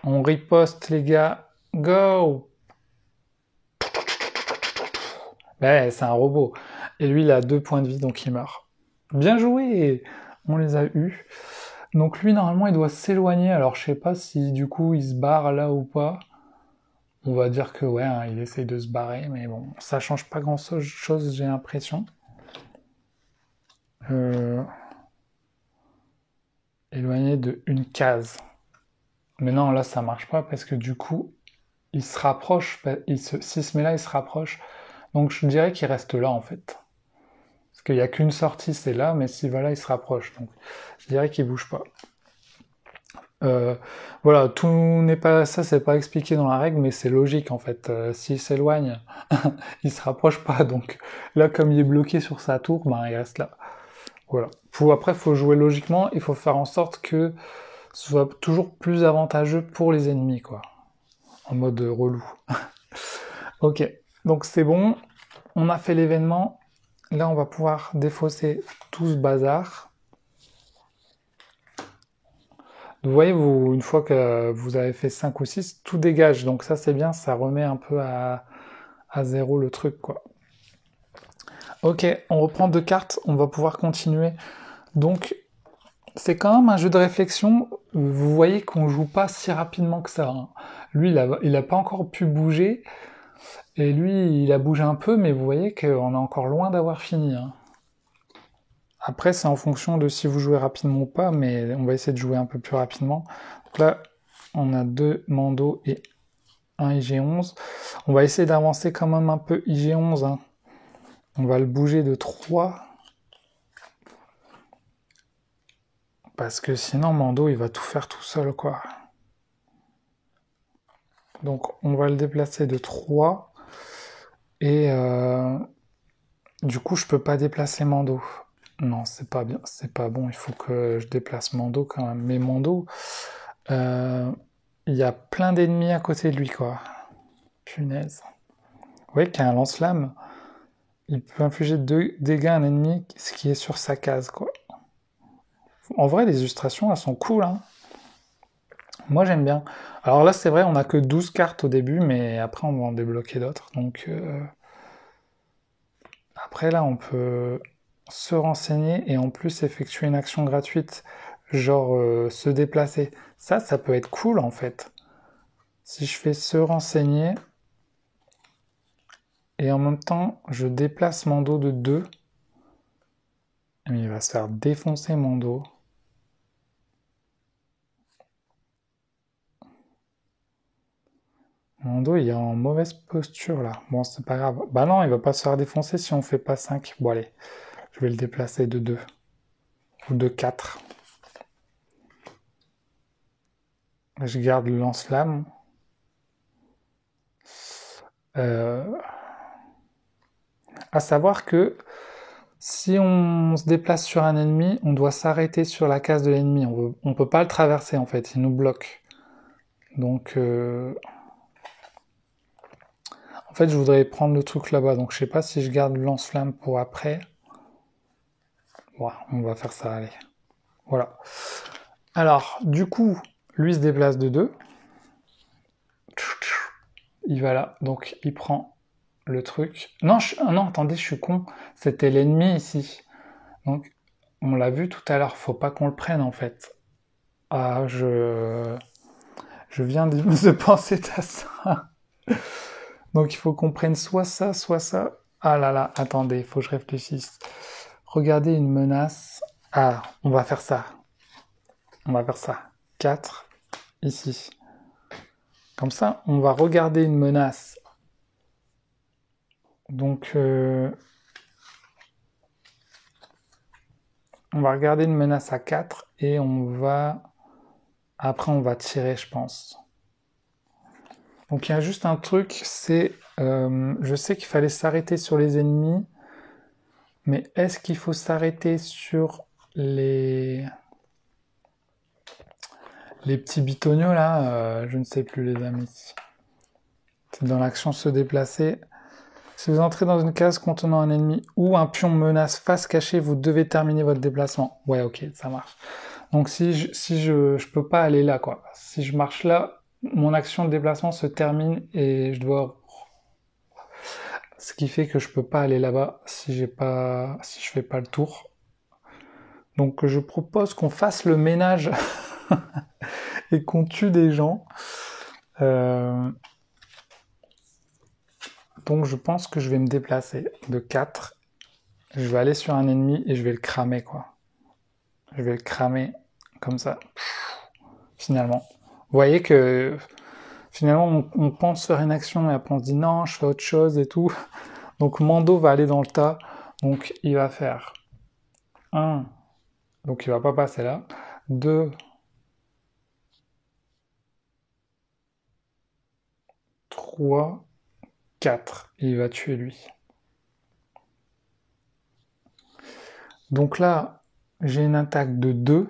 Speaker 1: on riposte les gars. Go! Ben, c'est un robot. Et lui, il a 2 points de vie, donc il meurt. Bien joué! On les a eus. Donc lui, normalement, il doit s'éloigner. Alors, je sais pas si, du coup, il se barre là ou pas. On va dire que, ouais, hein, il essaye de se barrer. Mais bon, ça change pas grand-chose, j'ai l'impression. Éloigné de une case. Mais non, là, ça marche pas parce que, du coup, il se rapproche. S'il se met là, il se rapproche. Donc, je dirais qu'il reste là, en fait. Parce qu'il n'y a qu'une sortie, c'est là, mais s'il va là, il se rapproche. Donc, je dirais qu'il bouge pas. Voilà, tout n'est pas ça, c'est pas expliqué dans la règle, mais c'est logique en fait. S'il s'éloigne, il se rapproche pas. Donc là, comme il est bloqué sur sa tour, ben il reste là. Voilà. Après, faut jouer logiquement. Il faut faire en sorte que ce soit toujours plus avantageux pour les ennemis, quoi. En mode relou. Ok. Donc c'est bon. On a fait l'événement. Là, on va pouvoir défausser tout ce bazar. Vous voyez, une fois que vous avez fait 5 ou 6, tout dégage. Donc ça, c'est bien, ça remet un peu à zéro le truc, quoi. Ok, on reprend 2 cartes, on va pouvoir continuer. Donc, c'est quand même un jeu de réflexion. Vous voyez qu'on joue pas si rapidement que ça. Hein. Lui, il a pas encore pu bouger. Et lui, il a bougé un peu, mais vous voyez qu'on est encore loin d'avoir fini. Hein. Après, c'est en fonction de si vous jouez rapidement ou pas, mais on va essayer de jouer un peu plus rapidement. Donc là, on a 2 Mando et un IG-11. On va essayer d'avancer quand même un peu IG-11. Hein. On va le bouger de 3. Parce que sinon, Mando, il va tout faire tout seul, quoi. Donc, on va le déplacer de 3. Et du coup, je peux pas déplacer Mando. Non, c'est pas bien, c'est pas bon. Il faut que je déplace Mando quand même. Mais Mando, il y a plein d'ennemis à côté de lui, quoi. Punaise. Vous voyez qu'il y a un lance-flamme. Il peut infliger 2 dégâts à un ennemi, ce qui est sur sa case, quoi. En vrai, les illustrations, elles sont cool, hein. Moi, j'aime bien. Alors là, c'est vrai, on a que 12 cartes au début, mais après, on va en débloquer d'autres. Donc, après, là, on peut se renseigner et en plus effectuer une action gratuite, genre se déplacer. Ça peut être cool, en fait. Si je fais se renseigner, et en même temps, je déplace mon dos de 2, il va se faire défoncer mon dos. Mon dos, il est en mauvaise posture, là. Bon, c'est pas grave. Bah non, il va pas se faire défoncer si on fait pas 5. Bon, allez. Je vais le déplacer de 2. Ou de 4. Je garde le lance-flamme. À savoir que si on se déplace sur un ennemi, on doit s'arrêter sur la case de l'ennemi. On peut pas le traverser, en fait. Il nous bloque. Donc, en fait, je voudrais prendre le truc là-bas. Donc, je sais pas si je garde le lance-flamme pour après. Ouais, on va faire ça, allez. Voilà. Alors, du coup, lui se déplace de 2. Il va là. Donc, il prend le truc. Non, non, attendez, je suis con. C'était l'ennemi ici. Donc, on l'a vu tout à l'heure. Faut pas qu'on le prenne, en fait. Ah, je viens de penser à ça. Donc, il faut qu'on prenne soit ça, soit ça. Ah là là, attendez, il faut que je réfléchisse. Regardez une menace. Ah, on va faire ça. On va faire ça. 4, ici. Comme ça, on va regarder une menace. Donc, on va regarder une menace à 4 et on va... Après, on va tirer, je pense. Donc, il y a juste un truc, c'est... je sais qu'il fallait s'arrêter sur les ennemis, mais est-ce qu'il faut s'arrêter sur les petits bitoniaux, là? Je ne sais plus, les amis. C'est dans l'action se déplacer. Si vous entrez dans une case contenant un ennemi ou un pion menace face cachée, vous devez terminer votre déplacement. Ouais, ok, ça marche. Donc si je peux pas aller là, quoi. Si je marche là, mon action de déplacement se termine et je dois... Ce qui fait que je peux pas aller là-bas si je fais pas le tour. Donc je propose qu'on fasse le ménage et qu'on tue des gens. Donc je pense que je vais me déplacer de 4. Je vais aller sur un ennemi et je vais le cramer, quoi. Je vais le cramer comme ça. Finalement. Vous voyez que finalement on pense faire une action et après on se dit non, je fais autre chose et tout. Donc Mando va aller dans le tas. Donc il va faire 1. Donc il va pas passer là. 2. 3. 4. Il va tuer lui. Donc là, j'ai une attaque de 2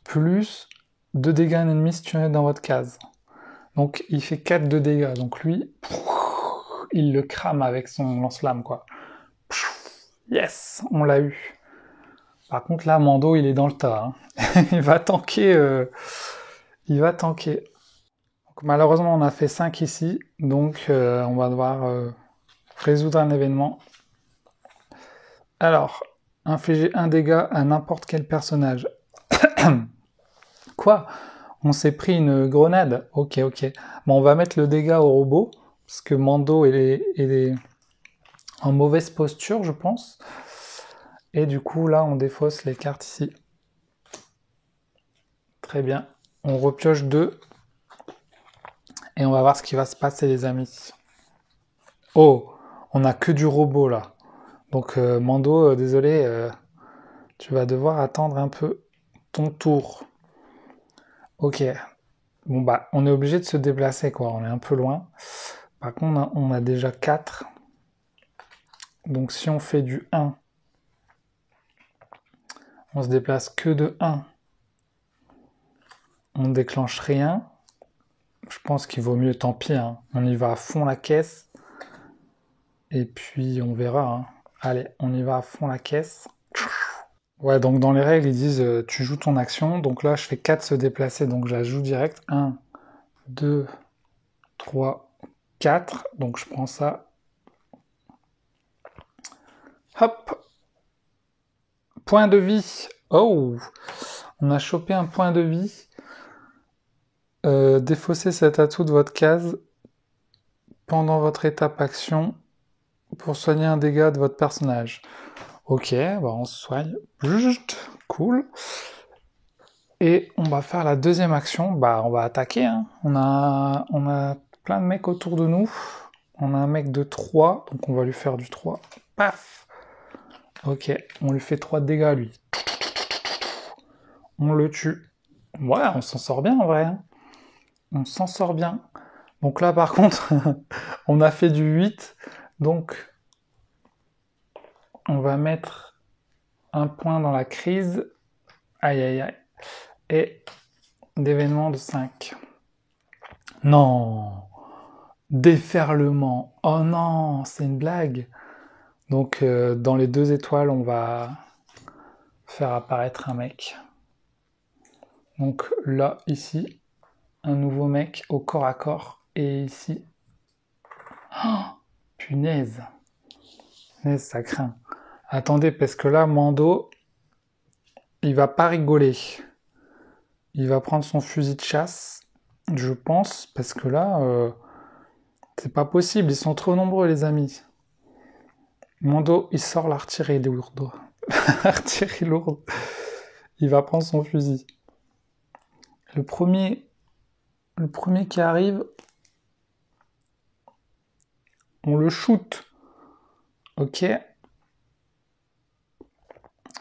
Speaker 1: plus 2 dégâts ennemi si tu es dans votre case. Donc il fait 4 de dégâts. Donc lui, il le crame avec son lance-flamme, quoi. Yes, on l'a eu. Par contre là, Mando, il est dans le tas. Hein. Il va tanker. Il va tanker. Donc, malheureusement, on a fait 5 ici. Donc on va devoir résoudre un événement. Alors, infliger un dégât à n'importe quel personnage. Quoi? On s'est pris une grenade. Ok, ok. Bon, on va mettre le dégât au robot. Parce que Mando est en mauvaise posture, je pense. Et du coup, là, on défausse les cartes ici. Très bien. On repioche 2. Et on va voir ce qui va se passer, les amis. Oh, on n'a que du robot, là. Donc, Mando, désolé, tu vas devoir attendre un peu ton tour. Ok. Bon, bah, on est obligé de se déplacer, quoi. On est un peu loin. Par contre, on a déjà 4. Donc, si on fait du 1, on se déplace que de 1. On ne déclenche rien. Je pense qu'il vaut mieux, tant pis. Hein. On y va à fond la caisse. Et puis, on verra. Hein. Allez, on y va à fond la caisse. Ouais, donc dans les règles, ils disent tu joues ton action. Donc là, je fais 4 se déplacer, donc je la joue direct. 1, 2, 3, 4. Donc je prends ça. Hop! Point de vie. Oh! On a chopé un point de vie. Défaussez cet atout de votre case pendant votre étape action pour soigner un dégât de votre personnage. Ok, bah on se soigne. Cool. Et on va faire la deuxième action. Bah on va attaquer. Hein. On a plein de mecs autour de nous. On a un mec de 3, donc on va lui faire du 3. Paf! Ok, on lui fait 3 de dégâts à lui. On le tue. Ouais, on s'en sort bien en vrai. Hein. On s'en sort bien. Donc là par contre, on a fait du 8. Donc on va mettre un point dans la crise. Aïe aïe aïe. Et d'événement de 5. Non! Déferlement. Oh non, c'est une blague. Donc dans les 2 étoiles, on va faire apparaître un mec. Donc là, ici, un nouveau mec au corps à corps. Et ici... Oh, punaise. Punaise, ça craint. Attendez, parce que là, Mando, il va pas rigoler. Il va prendre son fusil de chasse, je pense, parce que là, c'est pas possible. Ils sont trop nombreux, les amis. Mando, il sort l'artillerie lourde. L'artillerie lourde. Il va prendre son fusil. Le premier qui arrive, on le shoot. Ok.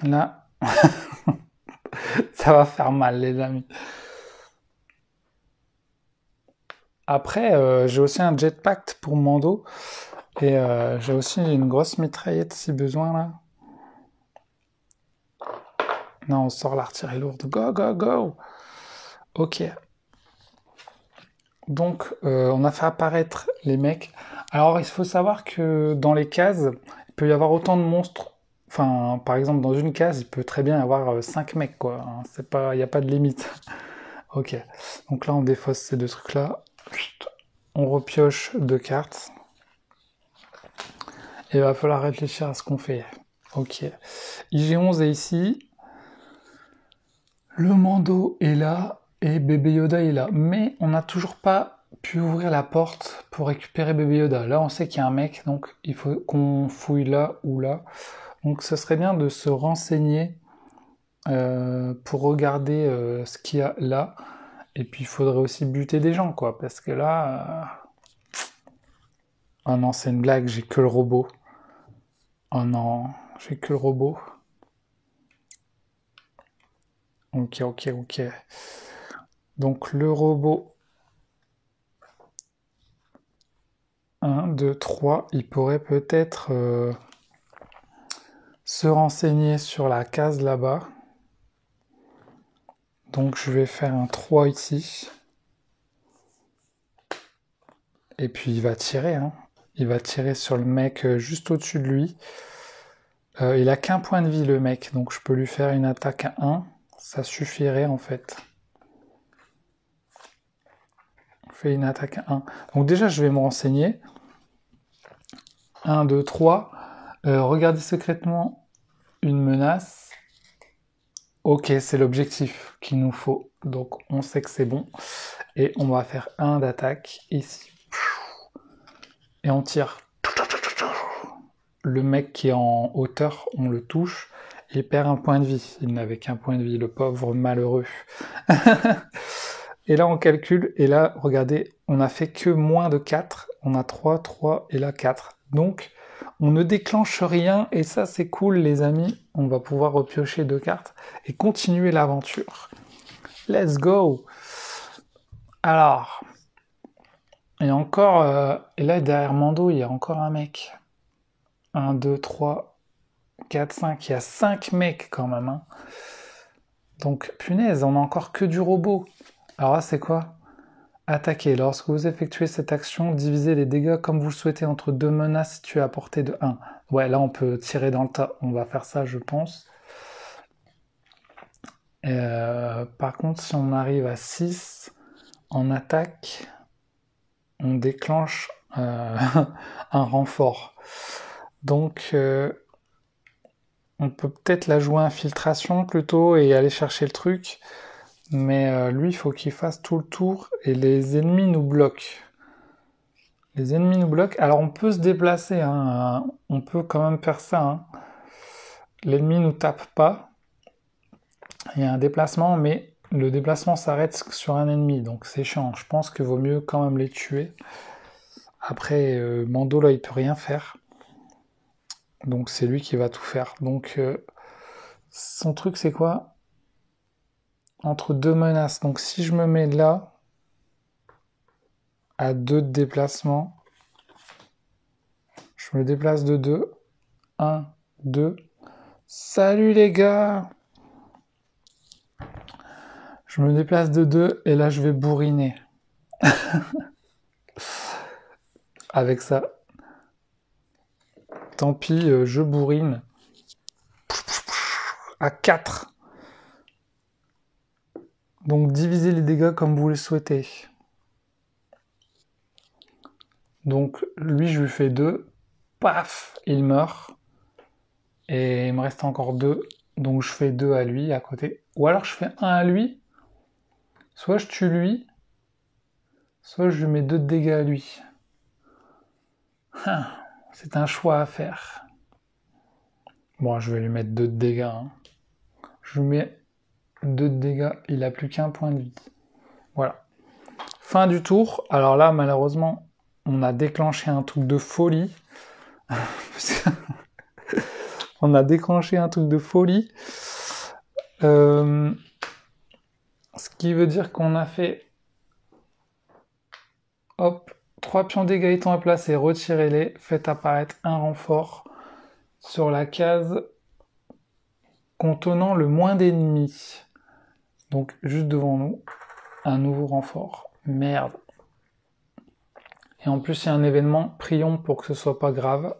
Speaker 1: Là, ça va faire mal, les amis. Après, j'ai aussi un jetpack pour Mando. Et j'ai aussi une grosse mitraillette si besoin, là. Non, on sort l'artillerie lourde. Go, go, go! Ok. Donc, on a fait apparaître les mecs. Alors, il faut savoir que dans les cases, il peut y avoir autant de monstres. Enfin, par exemple, dans une case, il peut très bien y avoir 5 mecs, quoi. Hein. C'est pas, il n'y a pas de limite. Ok. Donc là, on défausse ces 2 trucs-là. On repioche 2 cartes. Et il va falloir réfléchir à ce qu'on fait. Ok. IG11 est ici. Le Mando est là. Et Bébé Yoda est là. Mais on n'a toujours pas pu ouvrir la porte pour récupérer Bébé Yoda. Là, on sait qu'il y a un mec, donc il faut qu'on fouille là ou là. Donc, ce serait bien de se renseigner pour regarder ce qu'il y a là. Et puis, il faudrait aussi buter des gens, quoi. Parce que là... Oh non, c'est une blague, j'ai que le robot. Oh non, j'ai que le robot. Ok, ok, ok. Donc, le robot... 1, 2, 3, il pourrait peut-être... se renseigner sur la case là-bas. Donc je vais faire un 3 ici. Et puis il va tirer. Hein. Il va tirer sur le mec juste au-dessus de lui. Il a qu'un point de vie le mec. Donc je peux lui faire une attaque à 1. Ça suffirait en fait. On fait une attaque à 1. Donc déjà je vais me renseigner. 1, 2, 3. Regardez secrètement une menace. Ok, c'est l'objectif qu'il nous faut. Donc on sait que c'est bon. Et on va faire 1 d'attaque ici. Et on tire. Le mec qui est en hauteur, on le touche. Et il perd un point de vie. Il n'avait qu'un point de vie, le pauvre malheureux. Et là on calcule. Et là, regardez, on a fait que moins de 4. On a 3, 3 et là 4. Donc on ne déclenche rien. Et ça c'est cool les amis. On va pouvoir repiocher 2 cartes. Et continuer l'aventure. Let's go! Alors... Et encore, et là derrière Mando, il y a encore un mec. 1, 2, 3, 4, 5. Il y a 5 mecs quand même. Hein. Donc, punaise, on a encore que du robot. Alors là, c'est quoi? Attaquer. Lorsque vous effectuez cette action, divisez les dégâts comme vous le souhaitez entre 2 menaces situées à portée de 1. Ouais, là, on peut tirer dans le tas. On va faire ça, je pense. Par contre, si on arrive à 6 en attaque, on déclenche un renfort. Donc, on peut peut-être la jouer infiltration plutôt et aller chercher le truc. Mais lui, il faut qu'il fasse tout le tour et les ennemis nous bloquent. Les ennemis nous bloquent. Alors, on peut se déplacer. Hein, on peut quand même faire ça. Hein. L'ennemi nous tape pas. Il y a un déplacement, mais le déplacement s'arrête sur un ennemi. Donc, c'est chiant. Je pense qu'il vaut mieux quand même les tuer. Après, Mando, là, il peut rien faire. Donc, c'est lui qui va tout faire. Donc, son truc, c'est quoi? Entre deux menaces. Donc, si je me mets là, à 2 de déplacement, je me déplace de 2. 1, 2. Salut les gars! Je me déplace de 2 et là, je vais bourriner. Avec ça. Tant pis, je bourrine. À 4. Donc divisez les dégâts comme vous le souhaitez. Donc lui, je lui fais 2. Paf, il meurt. Et il me reste encore 2. Donc je fais 2 à lui à côté. Ou alors je fais 1 à lui. Soit je tue lui. Soit je lui mets 2 de dégâts à lui. C'est un choix à faire. Bon, je vais lui mettre 2 de dégâts. Hein. Je lui mets 2 de dégâts. Il a plus qu'un point de vie. Voilà. Fin du tour. Alors là, malheureusement, on a déclenché un truc de folie. On a déclenché un truc de folie. Ce qui veut dire qu'on a fait... Hop, 3 pions dégâts étant à placer, retirez-les. Faites apparaître un renfort sur la case contenant le moins d'ennemis. Donc, juste devant nous, un nouveau renfort. Merde. Et en plus, il y a un événement. Prions pour que ce soit pas grave.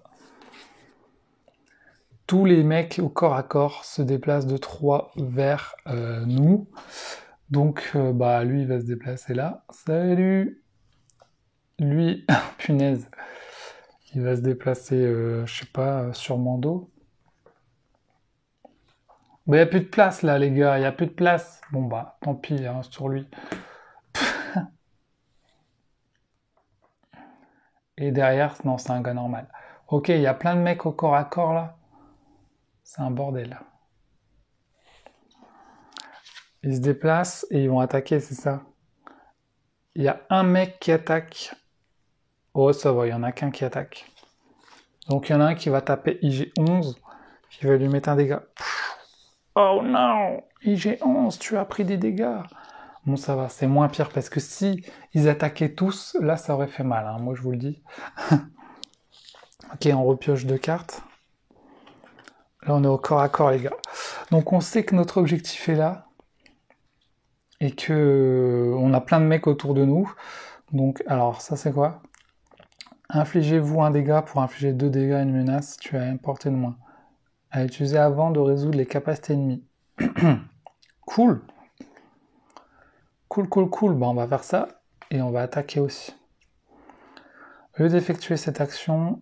Speaker 1: Tous les mecs au corps à corps se déplacent de 3 vers nous. Donc, lui, il va se déplacer là. Salut! Lui, punaise. Il va se déplacer, je sais pas, sur Mando. Mais il n'y a plus de place là, les gars. Il n'y a plus de place. Bon, bah, tant pis, hein, sur lui. Et derrière, non, c'est un gars normal. Ok, il y a plein de mecs au corps à corps là. C'est un bordel. Ils se déplacent et ils vont attaquer, c'est ça. Il y a un mec qui attaque. Oh, ça va, il y en a qu'un qui attaque. Donc il y en a un qui va taper IG11, qui va lui mettre un dégât. Oh non, IG11, tu as pris des dégâts. Bon, ça va, c'est moins pire parce que si ils attaquaient tous, là, ça aurait fait mal, hein, moi je vous le dis. Ok, on repioche 2 cartes. Là, on est au corps à corps, les gars. Donc, on sait que notre objectif est là. Et que on a plein de mecs autour de nous. Donc, alors, ça, c'est quoi? Infligez-vous un dégât pour infliger 2 dégâts à une menace. Tu as une portée de moins. À utiliser avant de résoudre les capacités ennemies. Cool. Cool. Bah, on va faire ça. Et on va attaquer aussi. Au lieu d'effectuer cette action,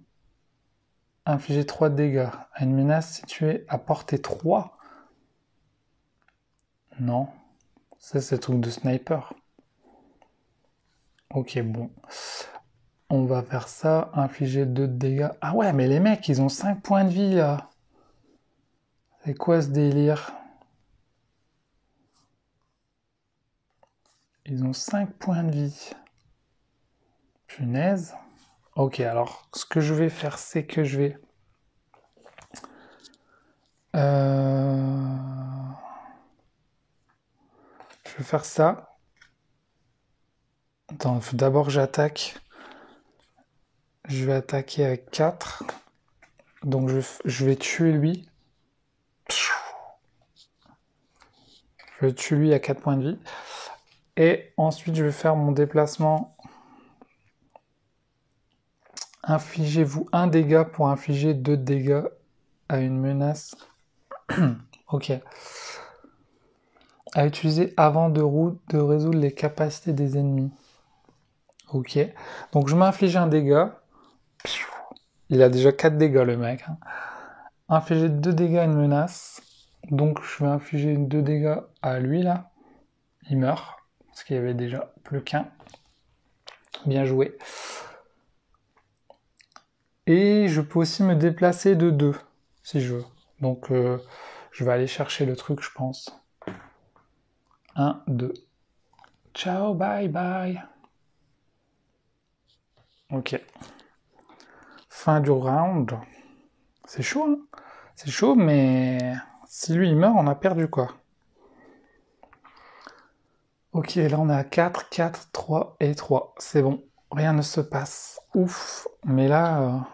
Speaker 1: infliger 3 dégâts à une menace située à portée 3. Non. Ça, c'est le truc de sniper. Ok, bon. On va faire ça, infliger 2 de dégâts. Ah ouais, mais les mecs, ils ont 5 points de vie, là. C'est quoi ce délire? Ils ont 5 points de vie. Punaise. Ok, alors, ce que je vais faire, c'est que je vais... Je vais faire ça. Attends, d'abord j'attaque. Je vais attaquer avec 4. Donc je vais tuer lui. Je vais tuer lui à 4 points de vie. Et ensuite je vais faire mon déplacement. Infligez-vous 1 dégât pour infliger 2 dégâts à une menace. Ok. À utiliser avant de résoudre les capacités des ennemis. Ok. Donc je m'inflige un dégât. Il a déjà 4 dégâts le mec. Hein. Infliger 2 dégâts à une menace. Donc je vais infliger 2 dégâts à lui là. Il meurt. Parce qu'il y avait déjà plus qu'un. Bien joué. Et je peux aussi me déplacer de 2 si je veux. Donc je vais aller chercher le truc je pense. 1, 2. Ciao, bye bye. Ok. Fin du round. C'est chaud, hein. C'est chaud, mais si lui il meurt, on a perdu quoi. Ok, là on est à 4, 4, 3 et 3. C'est bon, rien ne se passe. Ouf. Mais là,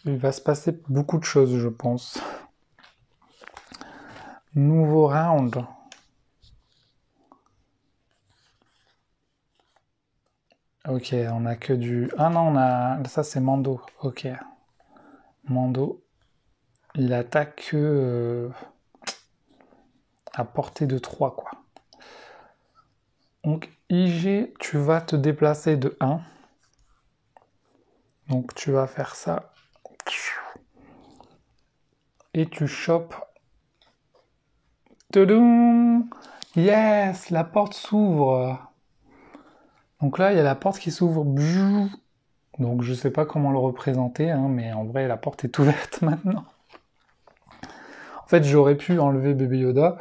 Speaker 1: il va se passer beaucoup de choses, je pense. Nouveau round. Ok, on a que du... Ah non, on a... Ça c'est Mando. Ok. Mando. Il attaque que... à portée de 3, quoi. Donc, IG, tu vas te déplacer de 1. Donc, tu vas faire ça. Et tu chopes. Tadam! Yes, la porte s'ouvre. Donc là, il y a la porte qui s'ouvre. Donc, je sais pas comment le représenter, hein, mais en vrai, la porte est ouverte maintenant. En fait, j'aurais pu enlever Bébé Yoda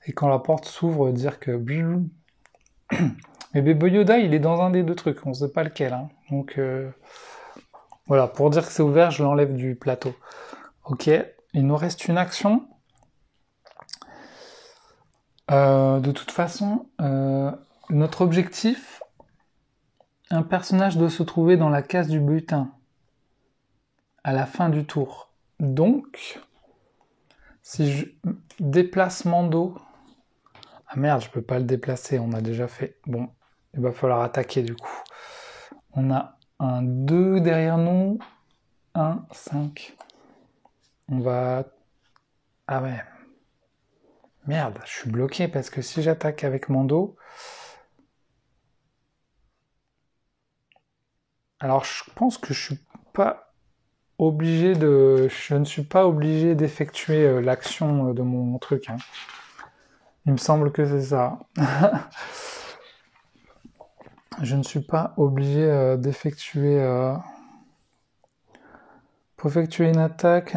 Speaker 1: et quand la porte s'ouvre, dire que... Mais Bébé Yoda, il est dans un des deux trucs, on sait pas lequel. Hein. Donc, voilà, pour dire que c'est ouvert, je l'enlève du plateau. Ok, il nous reste une action. De toute façon, notre objectif, un personnage doit se trouver dans la case du butin à la fin du tour. Donc, si je déplace Mando... Ah merde, je peux pas le déplacer, on a déjà fait. Bon, il va falloir attaquer du coup. On a un 2 derrière nous, 1, 5. On va... Ah ouais. Merde, je suis bloqué parce que si j'attaque avec Mando... Alors je pense que je ne suis pas obligé d'effectuer l'action de mon truc. Hein. Il me semble que c'est ça. Je ne suis pas obligé d'effectuer... Pour effectuer une attaque...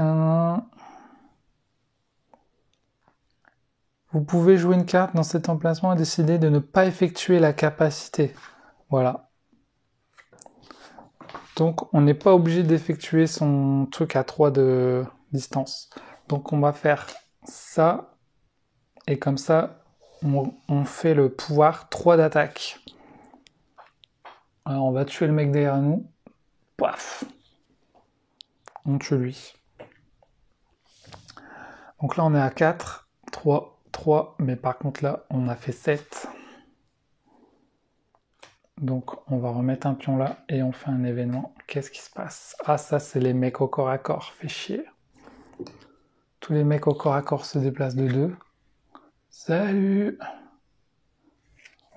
Speaker 1: Vous pouvez jouer une carte dans cet emplacement et décider de ne pas effectuer la capacité. Voilà. Donc on n'est pas obligé d'effectuer son truc à 3 de distance. Donc on va faire ça. Et comme ça, on fait le pouvoir 3 d'attaque. Alors on va tuer le mec derrière nous. Paf. On tue lui. Donc là on est à 4, 3, 3. Mais par contre là on a fait 7. Donc on va remettre un pion là et on fait un événement. Qu'est-ce qui se passe? Ah ça c'est les mecs au corps à corps, fait chier. Tous les mecs au corps à corps se déplacent de 2. Salut!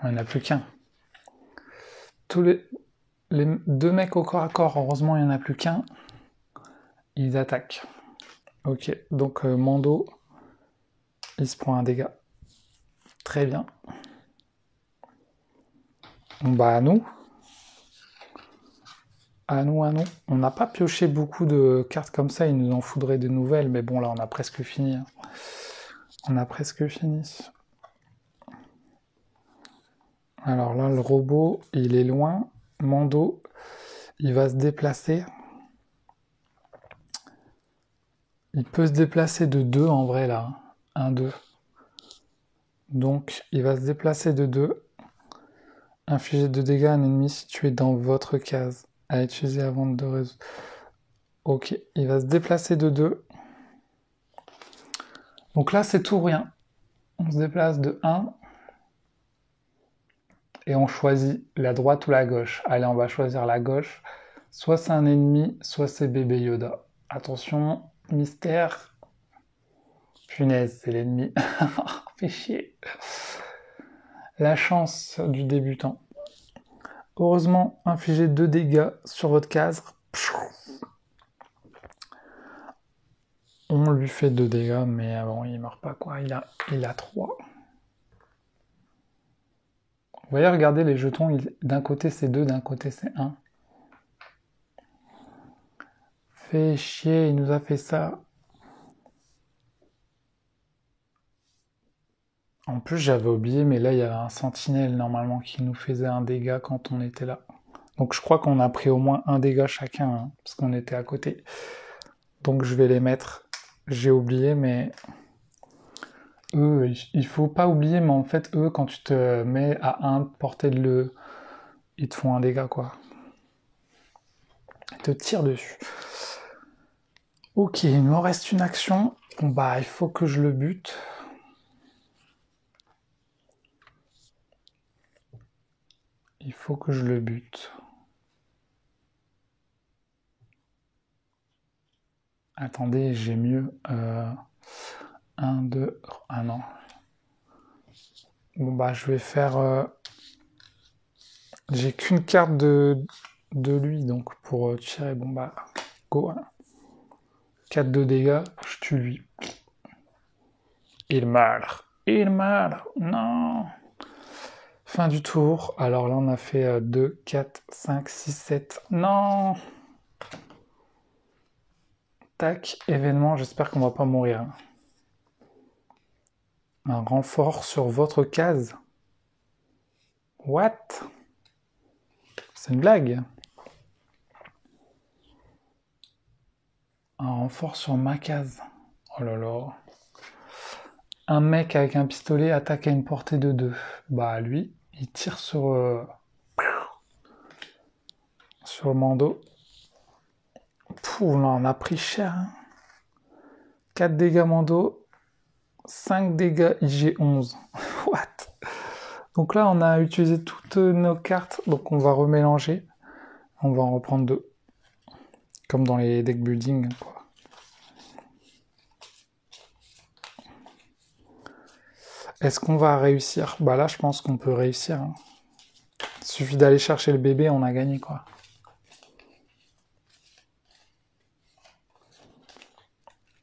Speaker 1: Il n'y en a plus qu'un. Tous les 2 mecs au corps à corps, heureusement il n'y en a plus qu'un. Ils attaquent. Ok, donc Mando, il se prend un dégât. Très bien. Bah à nous. À nous. On n'a pas pioché beaucoup de cartes comme ça, il nous en faudrait de nouvelles, mais bon là on a presque fini. Hein. On a presque fini. Alors là le robot, il est loin. Mando, il va se déplacer. Il peut se déplacer de 2 en vrai là. 1, 2. Donc il va se déplacer de 2. Infliger de dégâts à un ennemi situé dans votre case. À utiliser avant de résoudre. Ok, il va se déplacer de 2. Donc là, c'est tout ou rien. On se déplace de 1. Et on choisit la droite ou la gauche. Allez, on va choisir la gauche. Soit c'est un ennemi, soit c'est bébé Yoda. Attention, mystère. Punaise, c'est l'ennemi. Fait chier. La chance du débutant. Heureusement, infligez 2 dégâts sur votre case. On lui fait 2 dégâts, mais bon, il meurt pas, quoi. Il a 3. Vous voyez, regardez les jetons, d'un côté c'est 2, d'un côté c'est 1. Fait chier, il nous a fait ça. En plus, j'avais oublié, mais là, il y avait un sentinelle, normalement, qui nous faisait un dégât quand on était là. Donc, je crois qu'on a pris au moins un dégât chacun, hein, parce qu'on était à côté. Donc, je vais les mettre. J'ai oublié, mais... Eux, il faut pas oublier, mais en fait, eux, quand tu te mets à 1 portée de le... Ils te font un dégât, quoi. Ils te tirent dessus. Ok, il me reste une action. Bon, bah, il faut que je le bute. Il faut que je le bute. Attendez, j'ai mieux. 1, 2... Ah non. Bon, bah, je vais faire... J'ai qu'une carte de lui, donc pour tirer, bon, bah, go. Hein. 4 de dégâts, je tue lui. Il meurt. Il meurt. Non. Fin du tour. Alors là, on a fait 2, 4, 5, 6, 7. Non. Tac, événement, j'espère qu'on va pas mourir. Un renfort sur votre case. What? C'est une blague. Un renfort sur ma case. Oh là là. Un mec avec un pistolet attaque à une portée de 2. Bah lui, il tire sur le Mando. Pouh, là on a pris cher. Hein. 4 dégâts Mando, 5 dégâts IG11. What? Donc là on a utilisé toutes nos cartes, donc on va remélanger. On va en reprendre 2. Comme dans les deck building, quoi. Est-ce qu'on va réussir? Bah là je pense qu'on peut réussir. Hein. Il suffit d'aller chercher le bébé, on a gagné, quoi.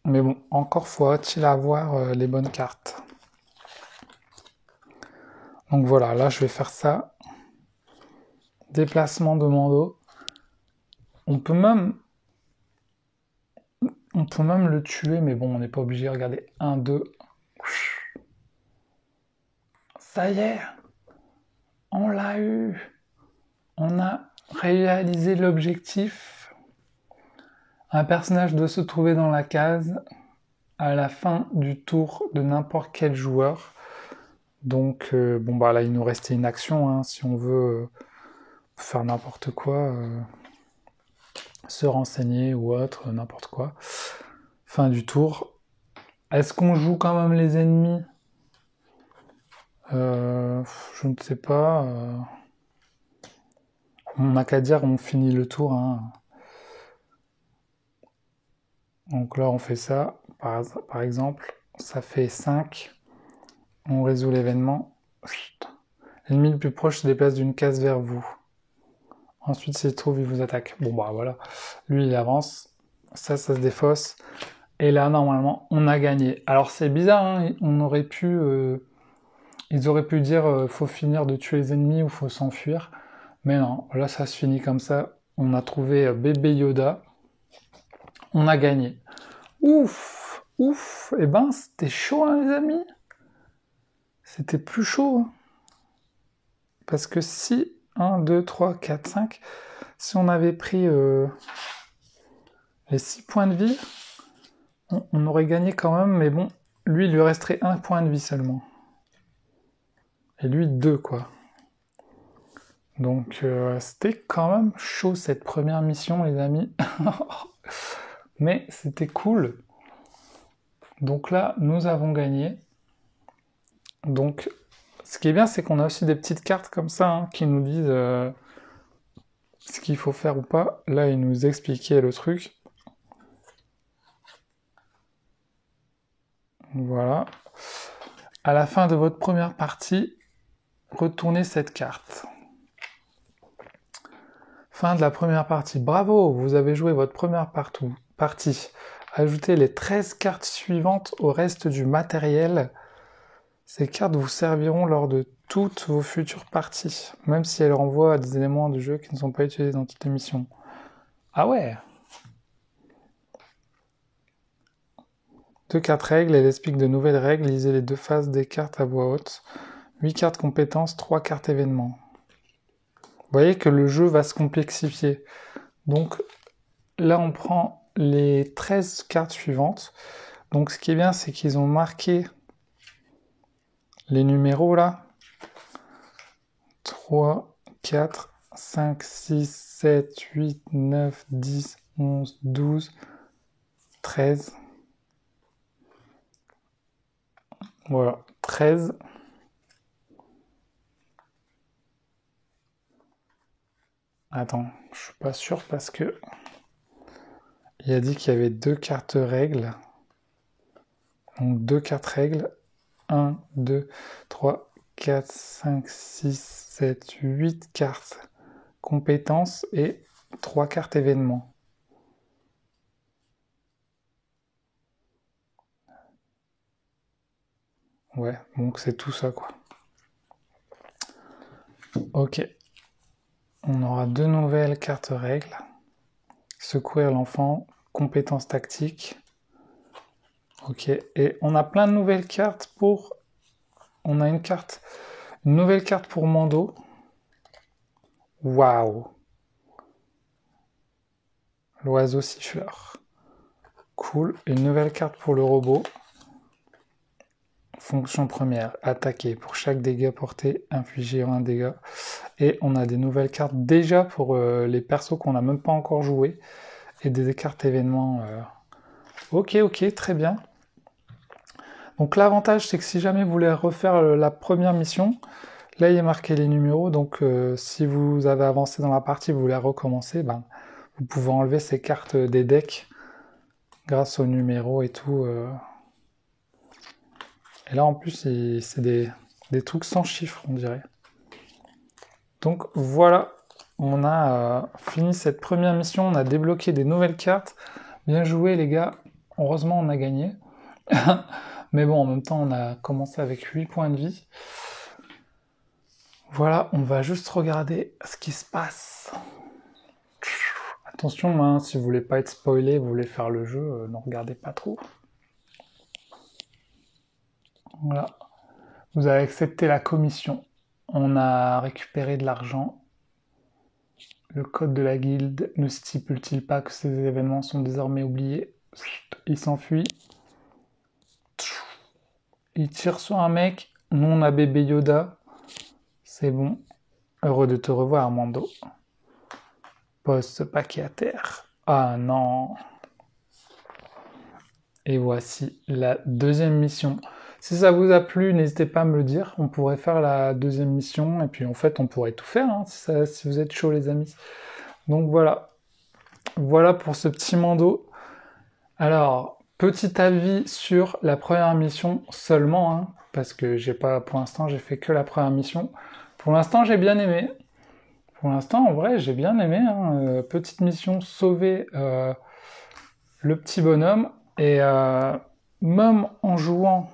Speaker 1: Mais bon, encore faut-il avoir les bonnes cartes. Donc voilà, là je vais faire ça. Déplacement de Mando. On peut même le tuer, mais bon, on n'est pas obligé. Regardez, 1, 2. Ça y est, on l'a eu. On a réalisé l'objectif. Un personnage doit se trouver dans la case à la fin du tour de n'importe quel joueur. Donc, bon, bah là, il nous restait une action, hein, si on veut faire n'importe quoi, se renseigner ou autre, n'importe quoi. Fin du tour. Est-ce qu'on joue quand même les ennemis? Je ne sais pas. On n'a qu'à dire, on finit le tour. Hein. Donc là, on fait ça, par exemple. Ça fait 5. On résout l'événement. L'ennemi le plus proche se déplace d'une case vers vous. Ensuite, s'il trouve, il vous attaque. Bon, bah voilà. Lui, il avance. Ça se défausse. Et là, normalement, on a gagné. Alors, c'est bizarre, hein, ils auraient pu dire faut finir de tuer les ennemis ou faut s'enfuir. Mais non, là, ça se finit comme ça. On a trouvé bébé Yoda. On a gagné. Ouf, ouf. Eh ben, c'était chaud, hein, les amis. C'était plus chaud. Hein. Parce que si 1, 2, 3, 4, 5, si on avait pris les 6 points de vie, on aurait gagné quand même, mais bon, lui, il lui resterait 1 point de vie seulement. Et lui, 2, quoi. Donc, c'était quand même chaud, cette première mission, les amis. Mais c'était cool. Donc là, nous avons gagné. Donc, ce qui est bien, c'est qu'on a aussi des petites cartes comme ça, hein, qui nous disent ce qu'il faut faire ou pas. Là, il nous expliquait le truc. Voilà. À la fin de votre première partie, retourner cette carte. Fin de la première partie. Bravo, vous avez joué votre première partie. Ajoutez les 13 cartes suivantes au reste du matériel. Ces cartes vous serviront lors de toutes vos futures parties, même si elles renvoient à des éléments du jeu qui ne sont pas utilisés dans toutes les missions. Ah ouais! 2 cartes règles, elles expliquent de nouvelles règles, lisez les 2 phases des cartes à voix haute. 8 cartes compétences, 3 cartes événements. Vous voyez que le jeu va se complexifier. Donc là, on prend les 13 cartes suivantes. Donc ce qui est bien, c'est qu'ils ont marqué les numéros là. 3, 4, 5, 6, 7, 8, 9, 10, 11, 12, 13. Voilà, 13. Attends, je suis pas sûr parce que il a dit qu'il y avait 2 cartes règles. Donc 2 cartes règles. 1, 2, 3, 4, 5, 6, 7, 8 cartes compétences et 3 cartes événements. Ouais, donc c'est tout ça quoi. Ok. On aura 2 nouvelles cartes règles. Secourir l'enfant, compétences tactiques. Ok, et on a plein de nouvelles cartes pour... On a une nouvelle carte pour Mando. Waouh! L'oiseau siffleur. Cool. Une nouvelle carte pour le robot. Fonction première, attaquer. Pour chaque dégât porté, infliger un dégât. Et on a des nouvelles cartes déjà pour les persos qu'on n'a même pas encore joué. Et des cartes événements. Ok, très bien. Donc l'avantage, c'est que si jamais vous voulez refaire la première mission, là il y a marqué les numéros, donc si vous avez avancé dans la partie, vous voulez recommencer, ben, vous pouvez enlever ces cartes des decks grâce aux numéros et tout. Et là en plus, c'est des trucs sans chiffres, on dirait. Donc voilà, on a fini cette première mission, on a débloqué des nouvelles cartes. Bien joué les gars, heureusement on a gagné. Mais bon, en même temps, on a commencé avec 8 points de vie. Voilà, on va juste regarder ce qui se passe. Attention, hein, si vous voulez pas être spoilé, vous voulez faire le jeu, ne regardez pas trop. Voilà. Vous avez accepté la commission. On a récupéré de l'argent. Le code de la guilde ne stipule-t-il pas que ces événements sont désormais oubliés? Il s'enfuit. Il tire sur un mec. Nous, on a bébé Yoda. C'est bon. Heureux de te revoir, Mando. Pose ce paquet à terre. Ah non. Et voici la deuxième mission. Si ça vous a plu, n'hésitez pas à me le dire. On pourrait faire la deuxième mission. Et puis en fait, on pourrait tout faire hein, si vous êtes chaud les amis. Donc voilà. Voilà pour ce petit Mando. Alors, petit avis sur la première mission seulement. Hein, parce que pour l'instant, j'ai fait que la première mission. Pour l'instant, j'ai bien aimé. Pour l'instant, en vrai, j'ai bien aimé. Hein. Petite mission, sauver le petit bonhomme. Et même en jouant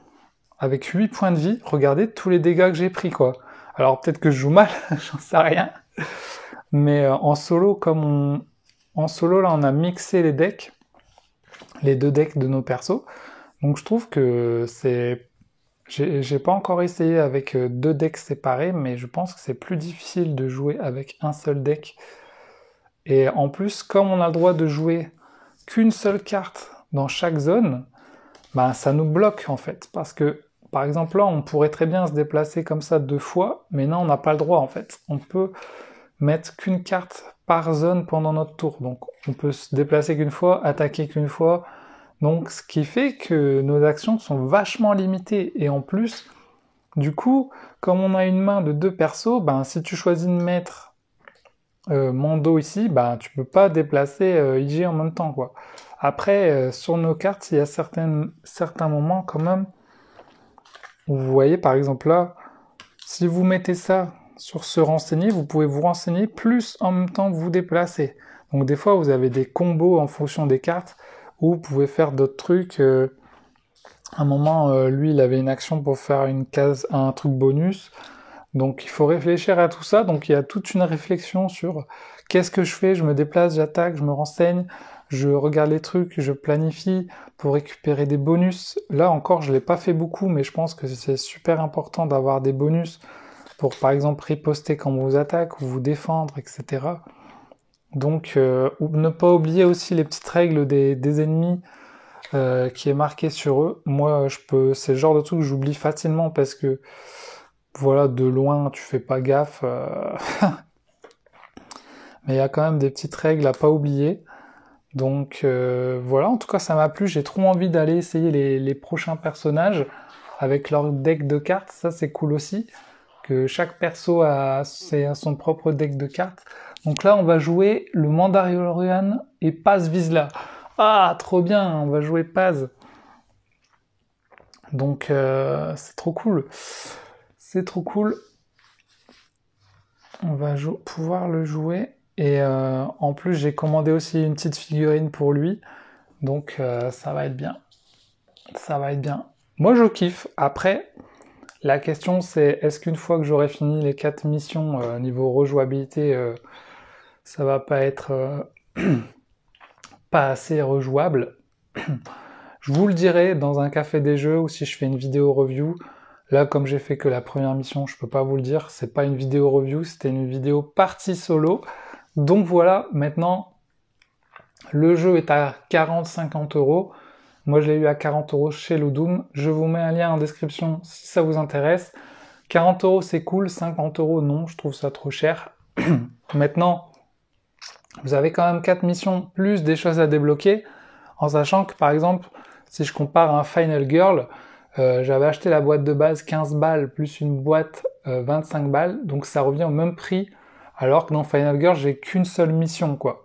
Speaker 1: avec 8 points de vie, regardez tous les dégâts que j'ai pris, quoi. Alors peut-être que je joue mal, j'en sais rien. Mais en solo, en solo, là, on a mixé les decks. Les 2 decks de nos persos. Donc je trouve que c'est... J'ai pas encore essayé avec 2 decks séparés, mais je pense que c'est plus difficile de jouer avec un seul deck. Et en plus, comme on a le droit de jouer qu'une seule carte dans chaque zone, ben ça nous bloque en fait. Parce que, par exemple, là, on pourrait très bien se déplacer comme ça 2 fois, mais non, on n'a pas le droit en fait. On peut mettre qu'une carte par zone pendant notre tour. Donc on peut se déplacer qu'une fois, attaquer qu'une fois. Donc ce qui fait que nos actions sont vachement limitées. Et en plus, du coup, comme on a une main de 2 persos, ben si tu choisis de mettre Mando ici, ben tu peux pas déplacer IG en même temps, quoi. Après, sur nos cartes, il y a certains moments quand même où vous voyez, par exemple là, Si vous mettez ça sur se renseigner, vous pouvez vous renseigner plus en même temps vous déplacer. Donc des fois vous avez des combos en fonction des cartes où vous pouvez faire d'autres trucs. À un moment, lui il avait une action pour faire une case, un truc bonus. Donc il faut réfléchir à tout ça. Donc il y a toute une réflexion sur qu'est-ce que je fais, je me déplace, j'attaque, je me renseigne, je regarde les trucs, je planifie pour récupérer des bonus. Là encore, je l'ai pas fait beaucoup, mais je pense que c'est super important d'avoir des bonus pour par exemple riposter quand on vous attaque ou vous défendre, etc. Donc ne pas oublier aussi les petites règles des ennemis qui est marqué sur eux. Moi, c'est le genre de truc que j'oublie facilement parce que voilà, de loin, tu fais pas gaffe. Mais il y a quand même des petites règles à pas oublier. Donc voilà, en tout cas ça m'a plu, j'ai trop envie d'aller essayer les prochains personnages avec leur deck de cartes, ça c'est cool aussi, que chaque perso a son propre deck de cartes. Donc là on va jouer le Mandalorian et Paz Vizsla. Ah trop bien, on va jouer Paz. Donc c'est trop cool. C'est trop cool. On va pouvoir le jouer. Et en plus, j'ai commandé aussi une petite figurine pour lui. Donc ça va être bien. Ça va être bien. Moi, je kiffe. Après, la question c'est, est-ce qu'une fois que j'aurai fini les 4 missions niveau rejouabilité, ça va pas être pas assez rejouable? Je vous le dirai dans un café des jeux ou si je fais une vidéo review. Là, comme j'ai fait que la première mission, je peux pas vous le dire. C'est pas une vidéo review, c'était une vidéo partie solo. Donc voilà, maintenant, le jeu est à 40-50 euros. Moi, je l'ai eu à 40 euros chez Ludum. Je vous mets un lien en description si ça vous intéresse. 40 euros, c'est cool. 50 euros, non, je trouve ça trop cher. Maintenant, vous avez quand même 4 missions plus des choses à débloquer. En sachant que, par exemple, si je compare un Final Girl, j'avais acheté la boîte de base 15 balles plus une boîte 25 balles. Donc ça revient au même prix. Alors que dans Final Girl, j'ai qu'une seule mission, quoi.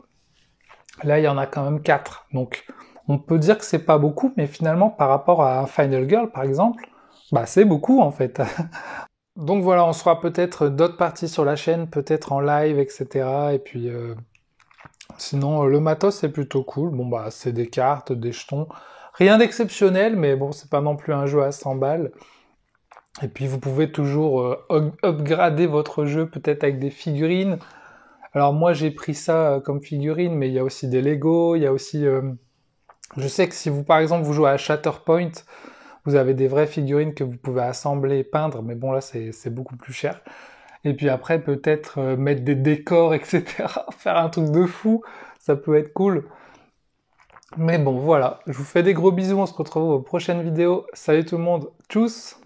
Speaker 1: Là, il y en a quand même 4. Donc, on peut dire que c'est pas beaucoup, mais finalement, par rapport à un Final Girl, par exemple, bah, c'est beaucoup, en fait. Donc voilà, on se fera peut-être d'autres parties sur la chaîne, peut-être en live, etc. Et puis, sinon, le matos, c'est plutôt cool. Bon, bah, c'est des cartes, des jetons. Rien d'exceptionnel, mais bon, c'est pas non plus un jeu à 100 balles. Et puis vous pouvez toujours upgrader votre jeu peut-être avec des figurines. Alors moi j'ai pris ça comme figurine, mais il y a aussi des Lego, il y a aussi... je sais que si vous par exemple vous jouez à Shatterpoint, vous avez des vraies figurines que vous pouvez assembler et peindre, mais bon là c'est beaucoup plus cher. Et puis après peut-être mettre des décors, etc. Faire un truc de fou, ça peut être cool. Mais bon voilà, je vous fais des gros bisous, on se retrouve aux prochaines vidéos. Salut tout le monde, tchuss!